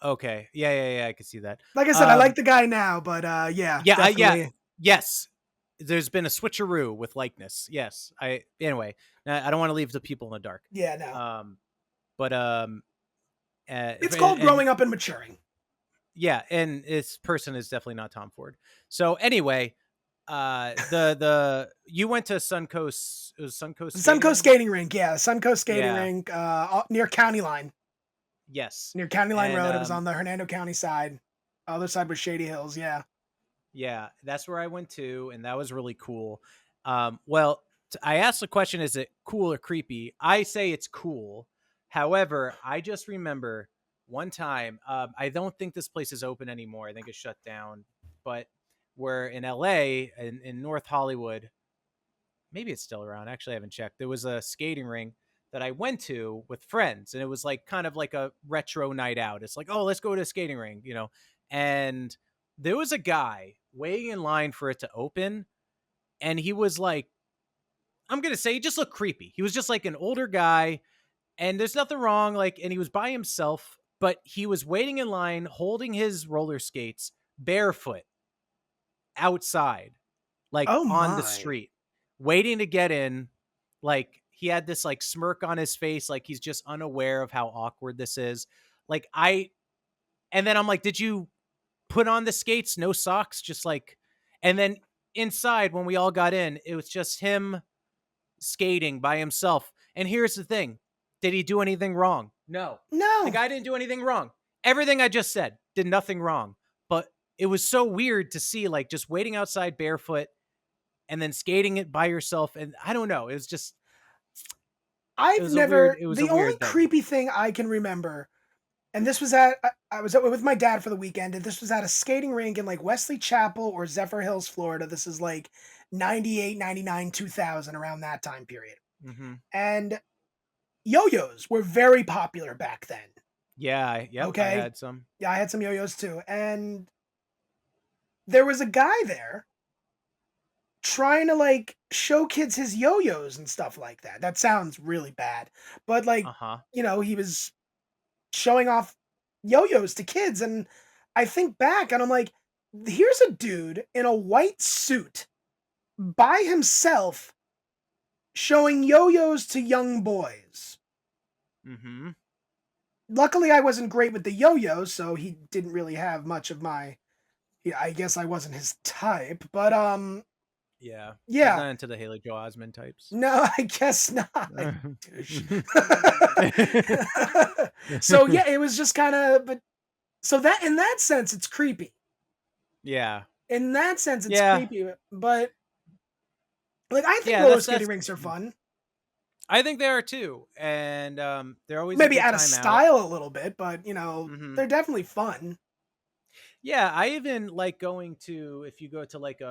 Okay. Yeah. I could see that. Like I said, I like the guy now, but yeah, Yeah. definitely. Yes. There's been a switcheroo with likeness. Yes. Anyway, I don't want to leave the people in the dark. Yeah, no. But It's called growing up and maturing. Yeah, and this person is definitely not Tom Ford. So anyway, the you went to Suncoast. It was Suncoast Skating Rink, yeah, Suncoast Skating Yeah. Rink, near County Line. Yes. Near County Line And, Road. It was on the Hernando County side. Other side was Shady Hills. Yeah. Yeah, that's where I went to, and that was really cool. Well, I asked the question: is it cool or creepy? I say it's cool. However, I just remember one time. I don't think this place is open anymore. I think it's shut down. But we're in LA, in North Hollywood. Maybe it's still around. Actually, I haven't checked. There was a skating ring that I went to with friends, and it was like kind of like a retro night out. It's like, oh, let's go to a skating ring, And there was a guy waiting in line for it to open, and he was like, I'm gonna say, he just looked creepy. He was just like an older guy, and there's nothing wrong, and he was by himself, but he was waiting in line, holding his roller skates, barefoot, outside, Oh on the my. street, waiting to get in. He had this smirk on his face, like he's just unaware of how awkward this is. And then I'm like, did you put on the skates, no socks, and then inside when we all got in, it was just him skating by himself. And here's the thing. Did he do anything wrong? No. No. The guy didn't do anything wrong. Everything I just said did nothing wrong. But it was so weird to see just waiting outside barefoot and then skating it by yourself. And I don't know. It was just The only creepy thing I can remember, and this was I was with my dad for the weekend, and this was at a skating rink in Wesley Chapel or Zephyr Hills, Florida. This is 98, 99, 2000, around that time period. Mm-hmm. And yo-yos were very popular back then. Yeah. Okay. I had some. Yeah, I had some yo-yos too. And there was a guy there trying to show kids his yo-yos and stuff like that. That sounds really bad. But he was showing off yo-yos to kids, and I think back and I'm like, here's a dude in a white suit by himself showing yo-yos to young boys. Mm-hmm. Luckily, I wasn't great with the yo-yos, so he didn't really have much of my. I guess I wasn't his type, but Yeah. He's Yeah. not into the Haley Joel Osment types. No, I guess not. Douche. So yeah, it was just kind of, but so that in that sense, it's creepy. Yeah. In that sense, it's Yeah. creepy. But like, I think Yeah, roller that's skating rinks are fun. I think they are too. And they're always a Maybe good out of time out. style a little bit, but Hmm. they're definitely fun. Yeah, I even like going to, if you go to like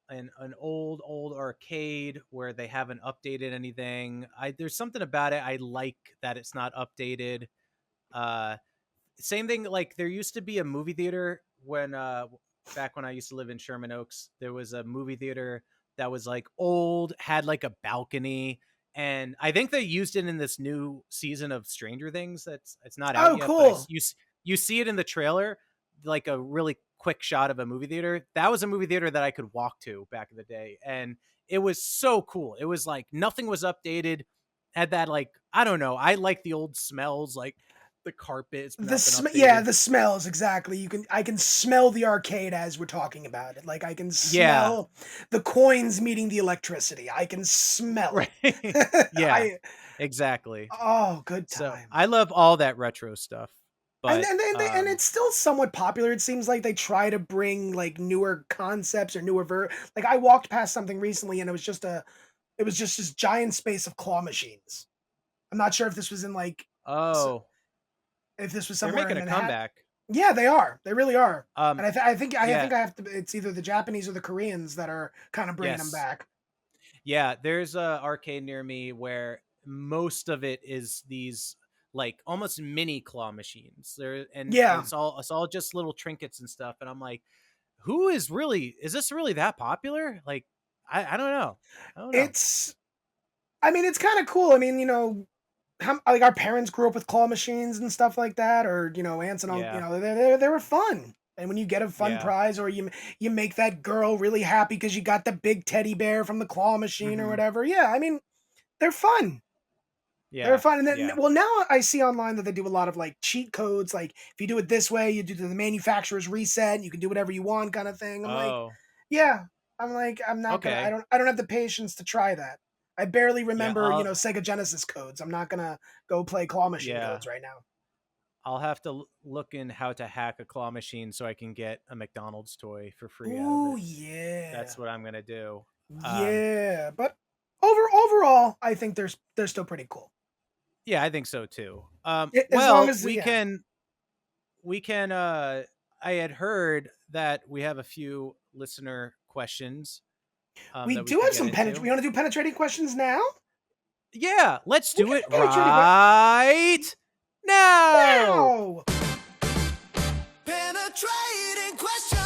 an old arcade where they haven't updated anything. There's something about it I like that it's not updated. Uh Same thing, like there used to be a movie theater when back when I used to live in Sherman Oaks. There was a movie theater that was like old, had like a balcony, and I think they used it in this new season of Stranger Things. It's not out Oh, yet, but cool. you see it in the trailer, like a really quick shot of a movie theater. That was a movie theater that I could walk to back in the day, and it was so cool. It was like nothing was updated. Had that, like, I don't know. I like the old smells, like the carpet. It's not been Yeah, updated. the smells exactly. I can smell the arcade as we're talking about it. Like, I can Yeah. smell the coins meeting the electricity. I can smell Right. it. Yeah. Exactly. Oh, good So I times. love all that retro stuff. And But and it's still somewhat popular. It seems like they try to bring like newer concepts or like, I walked past something recently and it was just this giant space of claw machines. I'm not sure if this was in like oh, if this was they're somewhere in making a Manhattan. comeback. Yeah, they are. They really are. And Um I yeah, think I have to. It's either the Japanese or the Koreans that are kind of bringing them yes. back. Yeah, there's a arcade near me where most of it is these like almost mini claw machines. There and Yeah, it's all just little trinkets and stuff, and I'm like, who is this really that popular? Like I don't know. I don't know. it's. I mean, it's kind of cool. I mean, like, our parents grew up with claw machines and stuff like that, or aunts and uncles. Yeah. They were fun. And when you get a fun Yeah. prize, or you make that girl really happy because you got the big teddy bear from the claw machine or Mhm. whatever. Yeah, I mean, they're fun. They're Yeah. fun. And then, Yeah. well, now I see online that they do a lot of like cheat codes. Like, if you do it this way, you do the manufacturer's reset, and you can do whatever you want, kind of thing. I'm like, Oh. yeah. I'm like, I'm not gonna. Okay. I don't have the patience to try that. I barely Yeah, remember, Sega Genesis codes. I'm not gonna go play claw machine yeah. codes right now. I'll have to look in how to hack a claw machine so I can get a McDonald's toy for free out of Ooh, it. yeah, That's what I'm gonna do. Um, yeah. But overall, I think they're still pretty cool. yeah, I think so too. As long Well, as, yeah, we can. I had heard that we have a few listener questions we that we do can have get some into. We want to do penetrating questions now. Yeah, let's We do can it do penetrating questions right now. now. Penetrating questions.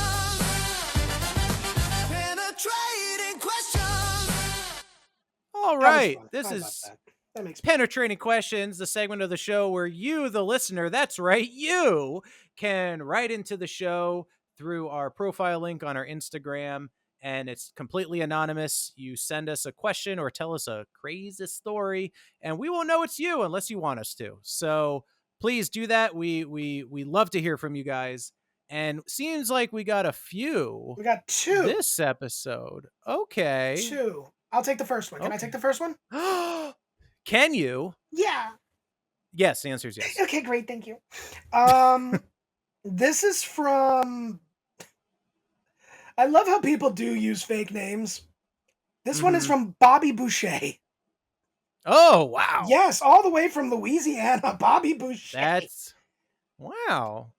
Penetrating questions. All That was right, fun. this I love is that. That makes me. Penetrating Questions, the segment of the show where you, the listener, that's right, you can write into the show through our profile link on our Instagram, and it's completely anonymous. You send us a question or tell us a crazy story, and we won't know it's you unless you want us to. So please do that. We love to hear from you guys. And seems like we got a few We got two. this episode. Okay. Two. I'll take the first one. Can I take Okay. the first one? Can you? Yeah. Yes, the answer is yes. Okay, great. Thank you. This is from. I love how people do use fake names. This one is from Bobby Boucher. Oh, wow. Yes, all the way from Louisiana, Bobby Boucher. That's wow.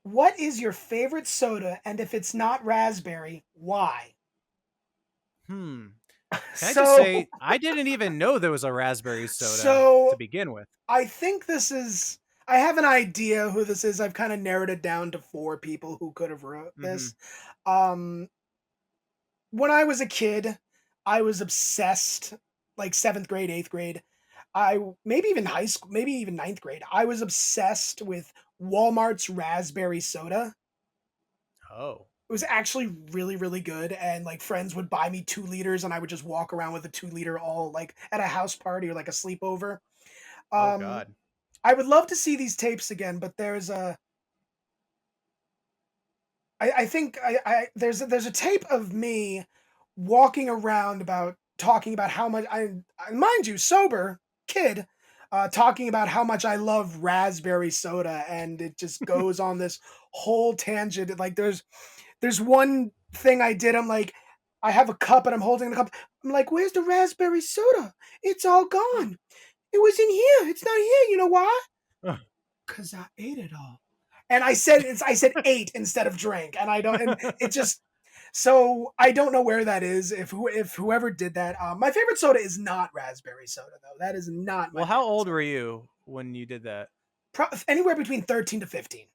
What is your favorite soda? And if it's not raspberry, why? Can I just So, say I didn't even know there was a raspberry soda to so begin with. I think this is. I have an idea who this is. I've kind of narrowed it down to 4 people who could have wrote this. Um, when I was a kid, I was obsessed, like 7th grade, 8th grade. Maybe even high school, maybe even 9th grade. I was obsessed with Walmart's raspberry soda. Oh. It was actually really, really good. And like, friends would buy me 2 liters and I would just walk around with a 2 liter all like at a house party or like a sleepover. Oh Um, God. I would love to see these tapes again, but there's a I think there's a tape of me walking around about talking about how much mind you, sober kid, talking about how much I love raspberry soda, and it just goes on this whole tangent. Like there's one thing I did. I'm like, I have a cup and I'm holding the cup. I'm like, where's the raspberry soda? It's all gone. It was in here. It's not here. You know why? Because I ate it all. And I said ate instead of drank, and I don't, and it just, so I don't know where that is. If whoever did that, my favorite soda is not raspberry soda though. That is not my. Well, how favorite old soda. were you when you did that? Anywhere between 13 to 15.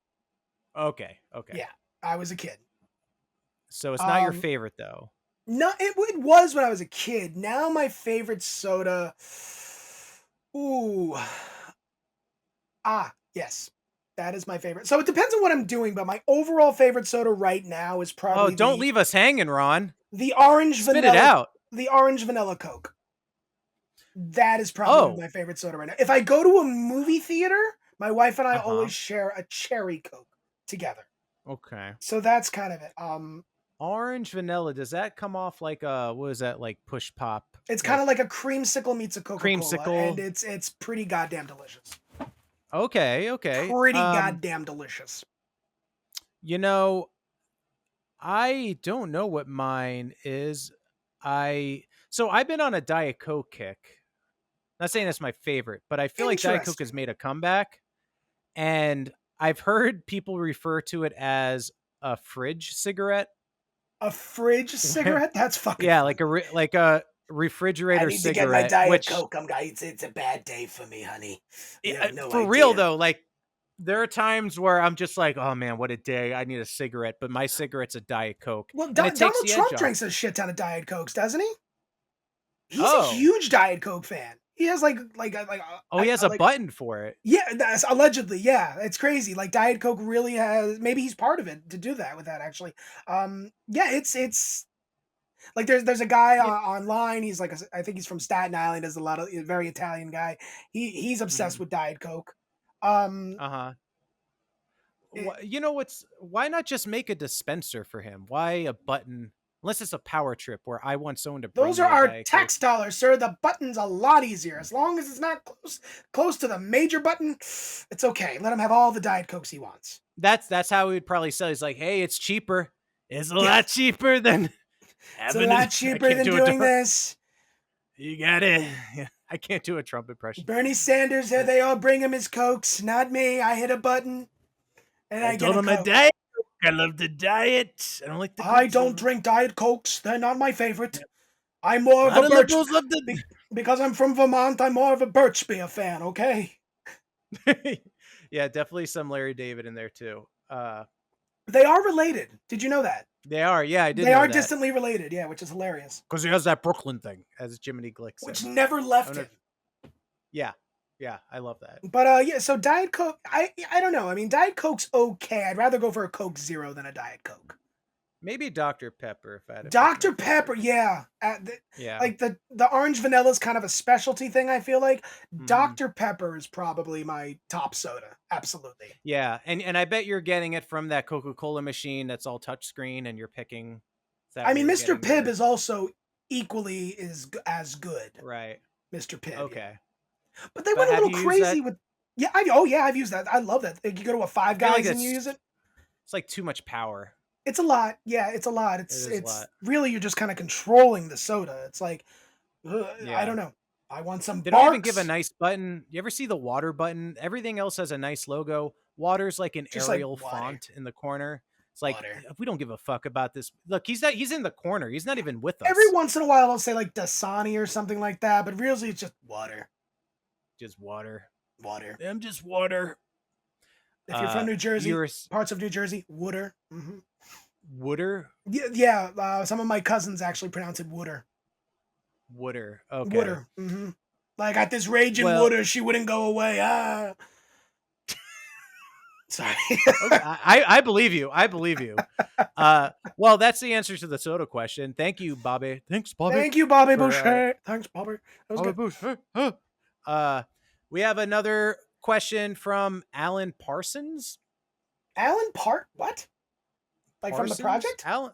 Okay. Yeah, I was a kid. So it's not your favorite though. No, it was when I was a kid. Now my favorite soda. Ooh. Yes. That is my favorite. So it depends on what I'm doing, but my overall favorite soda right now is Oh, probably don't leave us hanging, Ron. the orange Spit vanilla. it out. The orange vanilla Coke. That is probably my favorite soda right now. If I go to a movie theater, my wife and I always share a cherry Coke together. Okay. So that's kind of it. Orange vanilla, does that come off like what is that, like push pop? It's kind of like a creamsicle meets a Coca-Cola, Creamsicle. and it's pretty goddamn delicious. Okay. Pretty goddamn delicious. You know, I don't know what mine is. So I've been on a Diet Coke kick. Not saying that's my favorite, but I feel like Diet Coke has made a comeback, and I've heard people refer to it as a fridge cigarette. A fridge cigarette? That's fucking yeah, funny. like a refrigerator I need cigarette. to get my Diet which, Coke. It's a bad day for me, honey. You have no for idea. real though, like there are times where I'm just like, oh man, what a day! I need a cigarette, but my cigarette's a Diet Coke. Well, and it takes Donald the Trump edge drinks off. a shit ton of Diet Cokes, doesn't he? He's a huge Diet Coke fan. He has he has a button for it. Yeah, that's allegedly. Yeah, it's crazy. Like Diet Coke really has. Maybe he's part of it to do that with that. Actually, yeah, it's like there's a guy online. He's like I think he's from Staten Island. Does a lot of very Italian guy. He's obsessed with Diet Coke. You know why not just make a dispenser for him? Why a button? Unless it's a power trip where I want someone to bring Those me are a our Diet tax Coke. dollars, sir. The button's a lot easier. As long as it's not close to the major button, it's okay. Let him have all the Diet Cokes he wants. That's how he would probably sell. He's like, hey, it's cheaper. It's a lot cheaper than it's a lot cheaper than doing this. You got it. I can't do a Trump impression. Bernie Sanders, they all bring him his Cokes, not me. I hit a button and I get a Coke. Diet. I love the diet. I don't like the. I don't drink Diet Cokes. They're not my favorite. I'm more of a Birch. Because I'm from Vermont, I'm more of a Birch beer fan. Okay. Yeah, definitely some Larry David in there too. They are related. Did you know that? They are. Yeah, I did. They are distantly related. Yeah, which is hilarious. Because he has that Brooklyn thing, as Jiminy Glick said, which never left him. Yeah, I love that. But yeah, so Diet Coke, I don't know. I mean, Diet Coke's okay. I'd rather go for a Coke Zero than a Diet Coke. Maybe Dr. Pepper if I had Dr. Pepper, yeah. Yeah. Like the orange vanilla is kind of a specialty thing, I feel like. Dr. Pepper is probably my top soda. Absolutely. Yeah, and I bet you're getting it from that Coca-Cola machine that's all touchscreen and you're picking. I mean, Mr. Pibb is also equally as good. Right. Mr. Pibb. Okay. Yeah. But they went a little crazy with. Yeah, I've used that. I love that. Like you go to a Five Guys and you use it. It's like too much power. It's a lot. Yeah, it's a lot. It's really you're just kind of controlling the soda. It's like I don't know. I want some. They don't even give a nice button. You ever see the water button? Everything else has a nice logo. Water's like an just Arial font in the corner. It's like we don't give a fuck about this. Look, he's in the corner. He's not even with us. Every once in a while, they'll say like Dasani or something like that, but really it's just water. Just water. Water. I'm just water. If you're from New Jersey, parts of New Jersey, Wooder. Mm-hmm. Wooder? Yeah. Some of my cousins actually pronounce it Wooder. Wooder. Okay. Wooder. Mm-hmm. Like at this raging Wooder, she wouldn't go away. Sorry. I believe you. I believe you. Well, that's the answer to the soda question. Thank you, Bobby. Thanks, Bobby. Thank you, Bobby Boucher. Thanks, Bobby. That was Bobby good. We have another question from Alan Parsons. What? Like from the Parsons? project? Alan?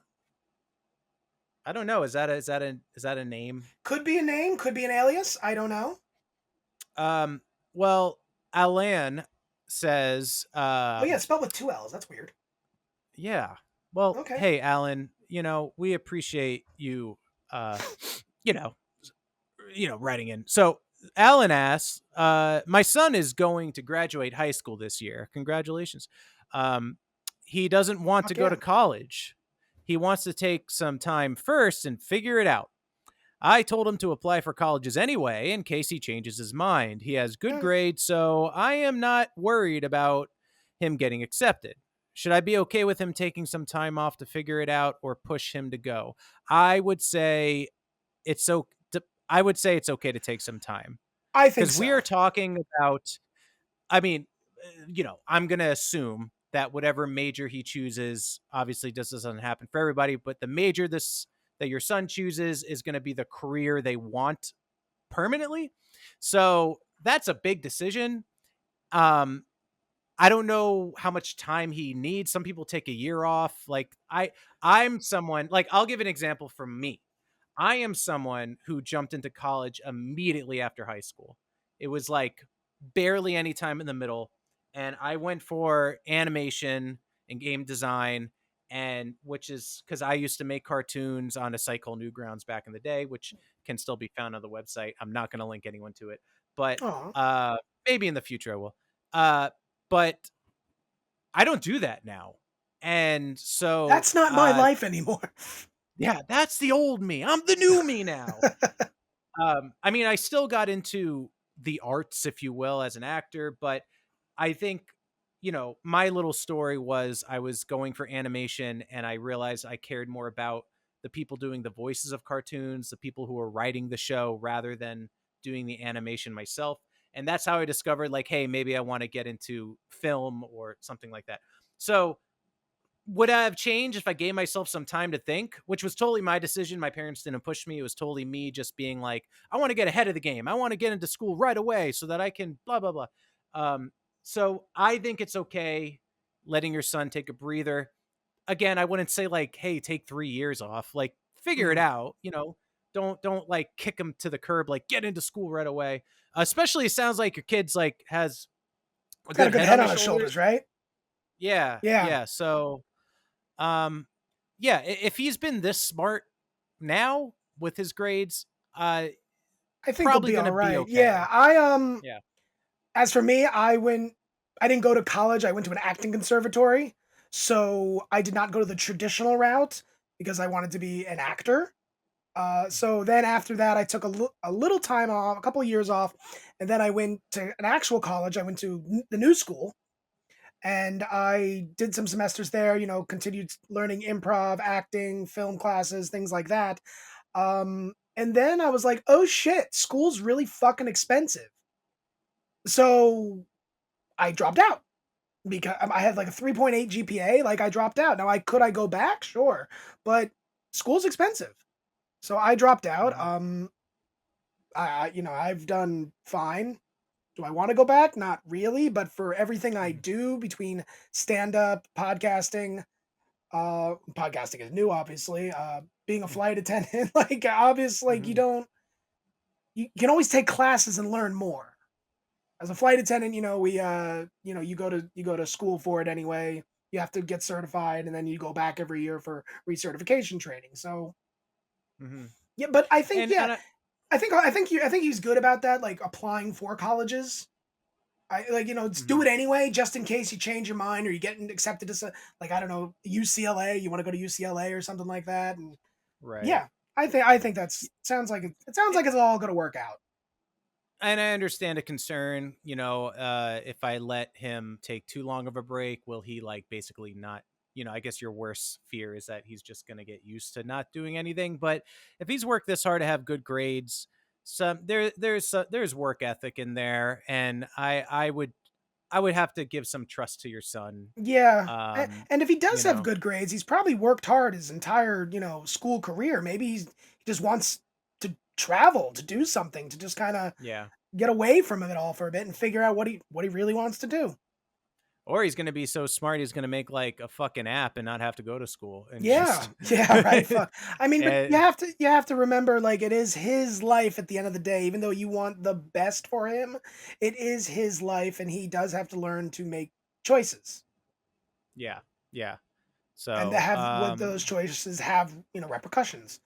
I don't know. Is that a name? Could be a name, could be an alias. I don't know. Well, Alan says, Oh yeah, it's spelled with two L's. That's weird. yeah. Well, Okay. hey, Alan, we appreciate you, you know, writing in. So Alan asks, my son is going to graduate high school this year. Congratulations. He doesn't want to Fuck go yeah. to college. He wants to take some time first and figure it out. I told him to apply for colleges anyway in case he changes his mind. He has good Hmm. grades, so I am not worried about him getting accepted. Should I be okay with him taking some time off to figure it out or push him to go? I would say it's so I would say it's okay to take some time I think because we are so. talking about, I mean, I'm going to assume that whatever major he chooses, obviously this doesn't happen for everybody, but the major that your son chooses is going to be the career they want permanently. So that's a big decision. Um, I don't know how much time he needs. Some people take a year off. Like I'm someone, like, I'll give an example from me. I am someone who jumped into college immediately after high school. It was like barely any time in the middle. And I went for animation and game design, and which is because I used to make cartoons on a site called Newgrounds back in the day, which can still be found on the website. I'm not going to link anyone to it, but Oh, maybe in the future I will. But I don't do that now. And so that's not my life anymore. yeah, that's the old me. I'm the new me now. I mean, I still got into the arts, if you will, as an actor, but I think, my little story was I was going for animation and I realized I cared more about the people doing the voices of cartoons, the people who were writing the show rather than doing the animation myself. And that's how I discovered, like, hey, maybe I want to get into film or something like that. So would I have changed if I gave myself some time to think, which was totally my decision. My parents didn't push me. It was totally me just being like, I want to get ahead of the game. I want to get into school right away so that I can blah, blah, blah. So I think it's okay letting your son take a breather. Again, I wouldn't say like, hey, take 3 years off, like figure it Mhm. out, don't like kick him to the curb, like get into school right away. Especially it sounds like your kid's like has a Got a good good head head on on his his shoulders. shoulders, right? Yeah. Yeah. Yeah. So um, yeah, if he's been this smart now with his grades, I think he'll probably be all gonna be right. okay. Yeah. I Yeah. as for me, I didn't go to college. I went to an acting conservatory. So I did not go to the traditional route because I wanted to be an actor. So then after that, I took a little time off, a couple of years off, and then I went to an actual college. I went to the new school, and I did some semesters there. Continued learning improv, acting, film classes, things like that. And then I was like, oh shit, school's really fucking expensive. So I dropped out because I had like a 3.8 GPA. Like I dropped out. Now I go back, sure, but school's expensive. So I dropped out. Mhm. I've done fine. Do I want to go back? Not really, but for everything I Mhm. do between stand up, podcasting is new, obviously. Being a flight attendant, like obviously, like Mhm. you can always take classes and learn more. As a flight attendant, you go to school for it anyway. You have to get certified, and then you go back every year for recertification training. So Mhm. yeah, but I think And yeah, and I, I think he's good about that, like applying for colleges. I like just do mhm. it anyway, just in case you change your mind or you get accepted to like I don't know UCLA. You want to go to UCLA or something like that, and Right. yeah, I think that's sounds like it sounds like it's all gonna work out. And I understand a concern, if I let him take too long of a break, will he like basically not, I guess your worst fear is that he's just going to get used to not doing anything. But if he's worked this hard to have good grades, there's work ethic in there. And I would have to give some trust to your son. Yeah, Um, and if he you does have know, good grades, he's probably worked hard his entire school career. Maybe he just wants to travel, to do something, to just kind of yeah. get away from it all for a bit and figure out what he really wants to do. Or he's going to be so smart, he's going to make like a fucking app and not have to go to school. And Yeah, just... yeah, right. Fuck. I mean, but And- you have to remember, like, it is his life at the end of the day. Even though you want the best for him, it is his life, and he does have to learn to make choices, yeah. So, and to have what those choices have, repercussions. I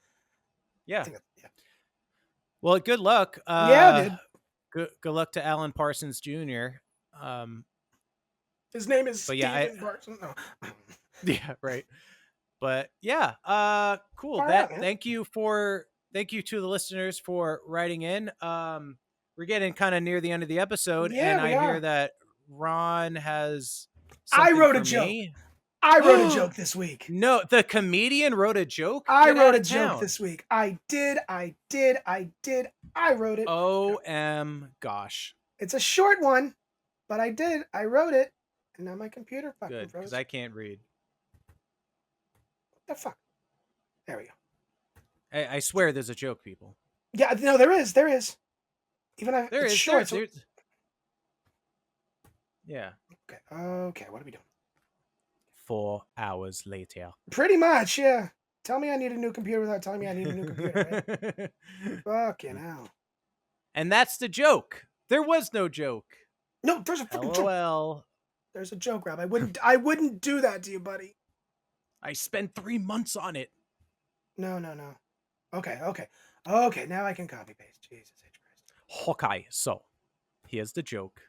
yeah. think yeah. Well, good luck. Yeah, dude. Good luck to Alan Parsons Jr. His name is But yeah, Steven Parsons. No. Yeah, right. But yeah, cool. Far out, man. Thank you to the listeners for writing in. We're getting kind of near the end of the episode, Yeah, and we I are. hear that Ron has I something wrote a for joke. me. I wrote a joke this week. No, the comedian wrote a joke. I Get wrote out a of joke town. this week. I did. I wrote it. Gosh. It's a short one, but I did. I wrote it, and now my computer fucking Good, froze. because I can't read. What the fuck? There we go. I swear there's a joke, people. Yeah, no, there is. Even if There it's is. short. There's... Yeah. Okay. What are we doing? 4 hours later. Pretty much, yeah. Tell me I need a new computer without telling me I need a new computer. Right? Fucking hell. And that's the joke. There was no joke. No, there's a fucking joke. LOL. There's a joke, Rob. I wouldn't do that to you, buddy. I spent 3 months on it. No. Okay. Now I can copy paste. Jesus H Christ. Okay, so here's the joke.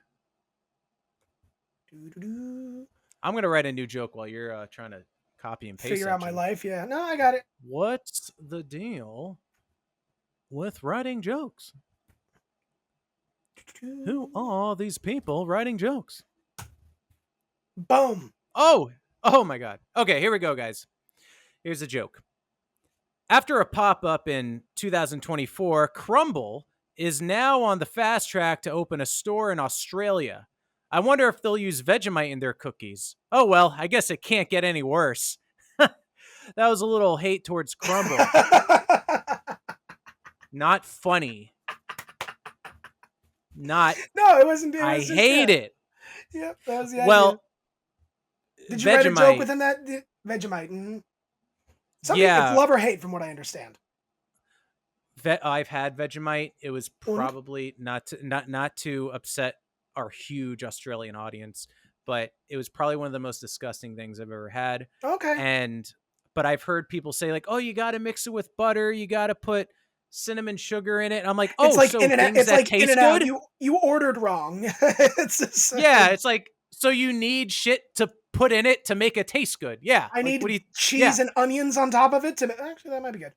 Doo-doo-doo. I'm gonna write a new joke while you're trying to copy and paste. Figure out my life. Yeah. No, I got it. What's the deal with writing jokes? Who are these people writing jokes? Boom. Oh my God. Okay, here we go, guys. Here's a joke. After a pop-up in 2024, Crumble is now on the fast track to open a store in Australia. I wonder if they'll use Vegemite in their cookies. Oh, well, I guess it can't get any worse. That was a little hate towards Crumble. Not funny. Not. No, it wasn't. I hate it. Yep, that was the idea. Well, did you write a joke within that? Vegemite. Mm-hmm. Something, yeah. It's love or hate, from what I understand. I've had Vegemite. It was probably not to upset our huge Australian audience, but it was probably one of the most disgusting things I've ever had. Okay. But I've heard people say like, "Oh, you got to mix it with butter. You got to put cinnamon sugar in it." I'm like, "Oh, it's like so In-N-Out. things It's that like taste In-N-Out. good." You ordered wrong. It's just, yeah, it's like, so you need shit to put in it to make it taste good. Yeah, I like, need cheese and onions on top of it to actually that might be good.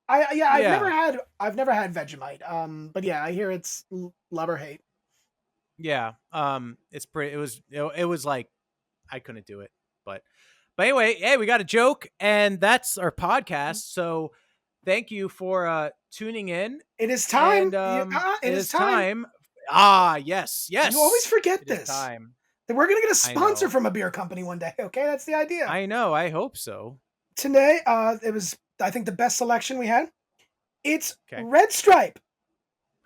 I've never had Vegemite. But yeah, I hear it's love or hate. Yeah, it's pretty. It was like I couldn't do it, but anyway, hey, we got a joke, and that's our podcast. So thank you for tuning in. It is time. It is time. Ah, yes. You always forget this. Time. We're gonna get a sponsor from a beer company one day. Okay, that's the idea. I know. I hope so. Today, it was, I think, the best selection we had. It's Red Stripe.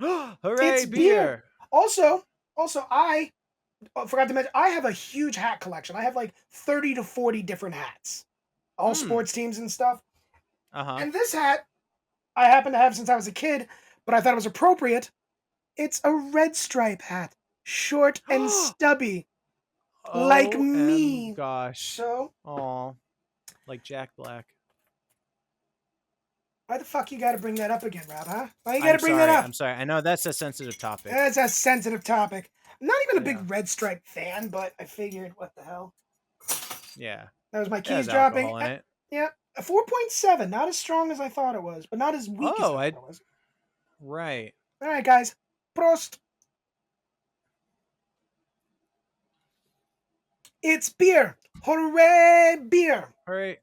Hooray, it's beer. Also, I forgot to mention, I have a huge hat collection. I have like 30 to 40 different hats, all sports teams and stuff. And this hat, I happen to have since I was a kid, but I thought it was appropriate. It's a Red Stripe hat, short and stubby, like me. Gosh. So, like Jack Black. Why the fuck you got to bring that up again, Rob? Huh? Why you got to bring that up? I'm sorry. I know that's a sensitive topic. That's a sensitive topic. I'm not even a big Red Stripe fan, but I figured, what the hell? Yeah. That was my keys dropping. Yeah, a 4.7. Not as strong as I thought it was, but not as weak as I thought it was. Right. All right, guys. Prost. It's beer. Hooray, beer. Hooray.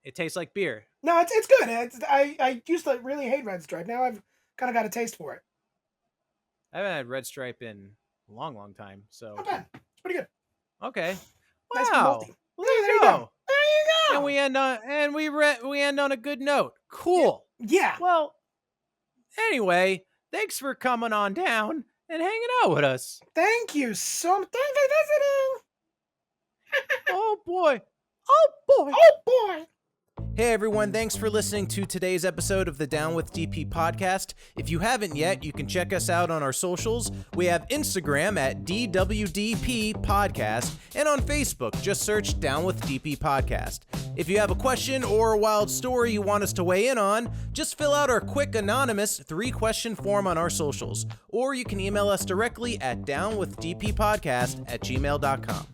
It tastes like beer. No, it's good. I used to really hate Red Stripe. Now I've kind of got a taste for it. I haven't had Red Stripe in a long, long time. So not bad. It's pretty good. Okay. Nice Wow. and malty. Well, there you go. There you go. And we end on a good note. Cool. Yeah. Well, anyway, thanks for coming on down and hanging out with us. Thank you so much. Thank you for visiting. boy. Oh boy. Oh boy. Hey everyone, thanks for listening to today's episode of the Down with DP podcast. If you haven't yet, you can check us out on our socials. We have Instagram at DWDP Podcast, and on Facebook, just search Down with DP Podcast. If you have a question or a wild story you want us to weigh in on, just fill out our quick anonymous 3-question form on our socials, or you can email us directly at downwithdppodcast@gmail.com.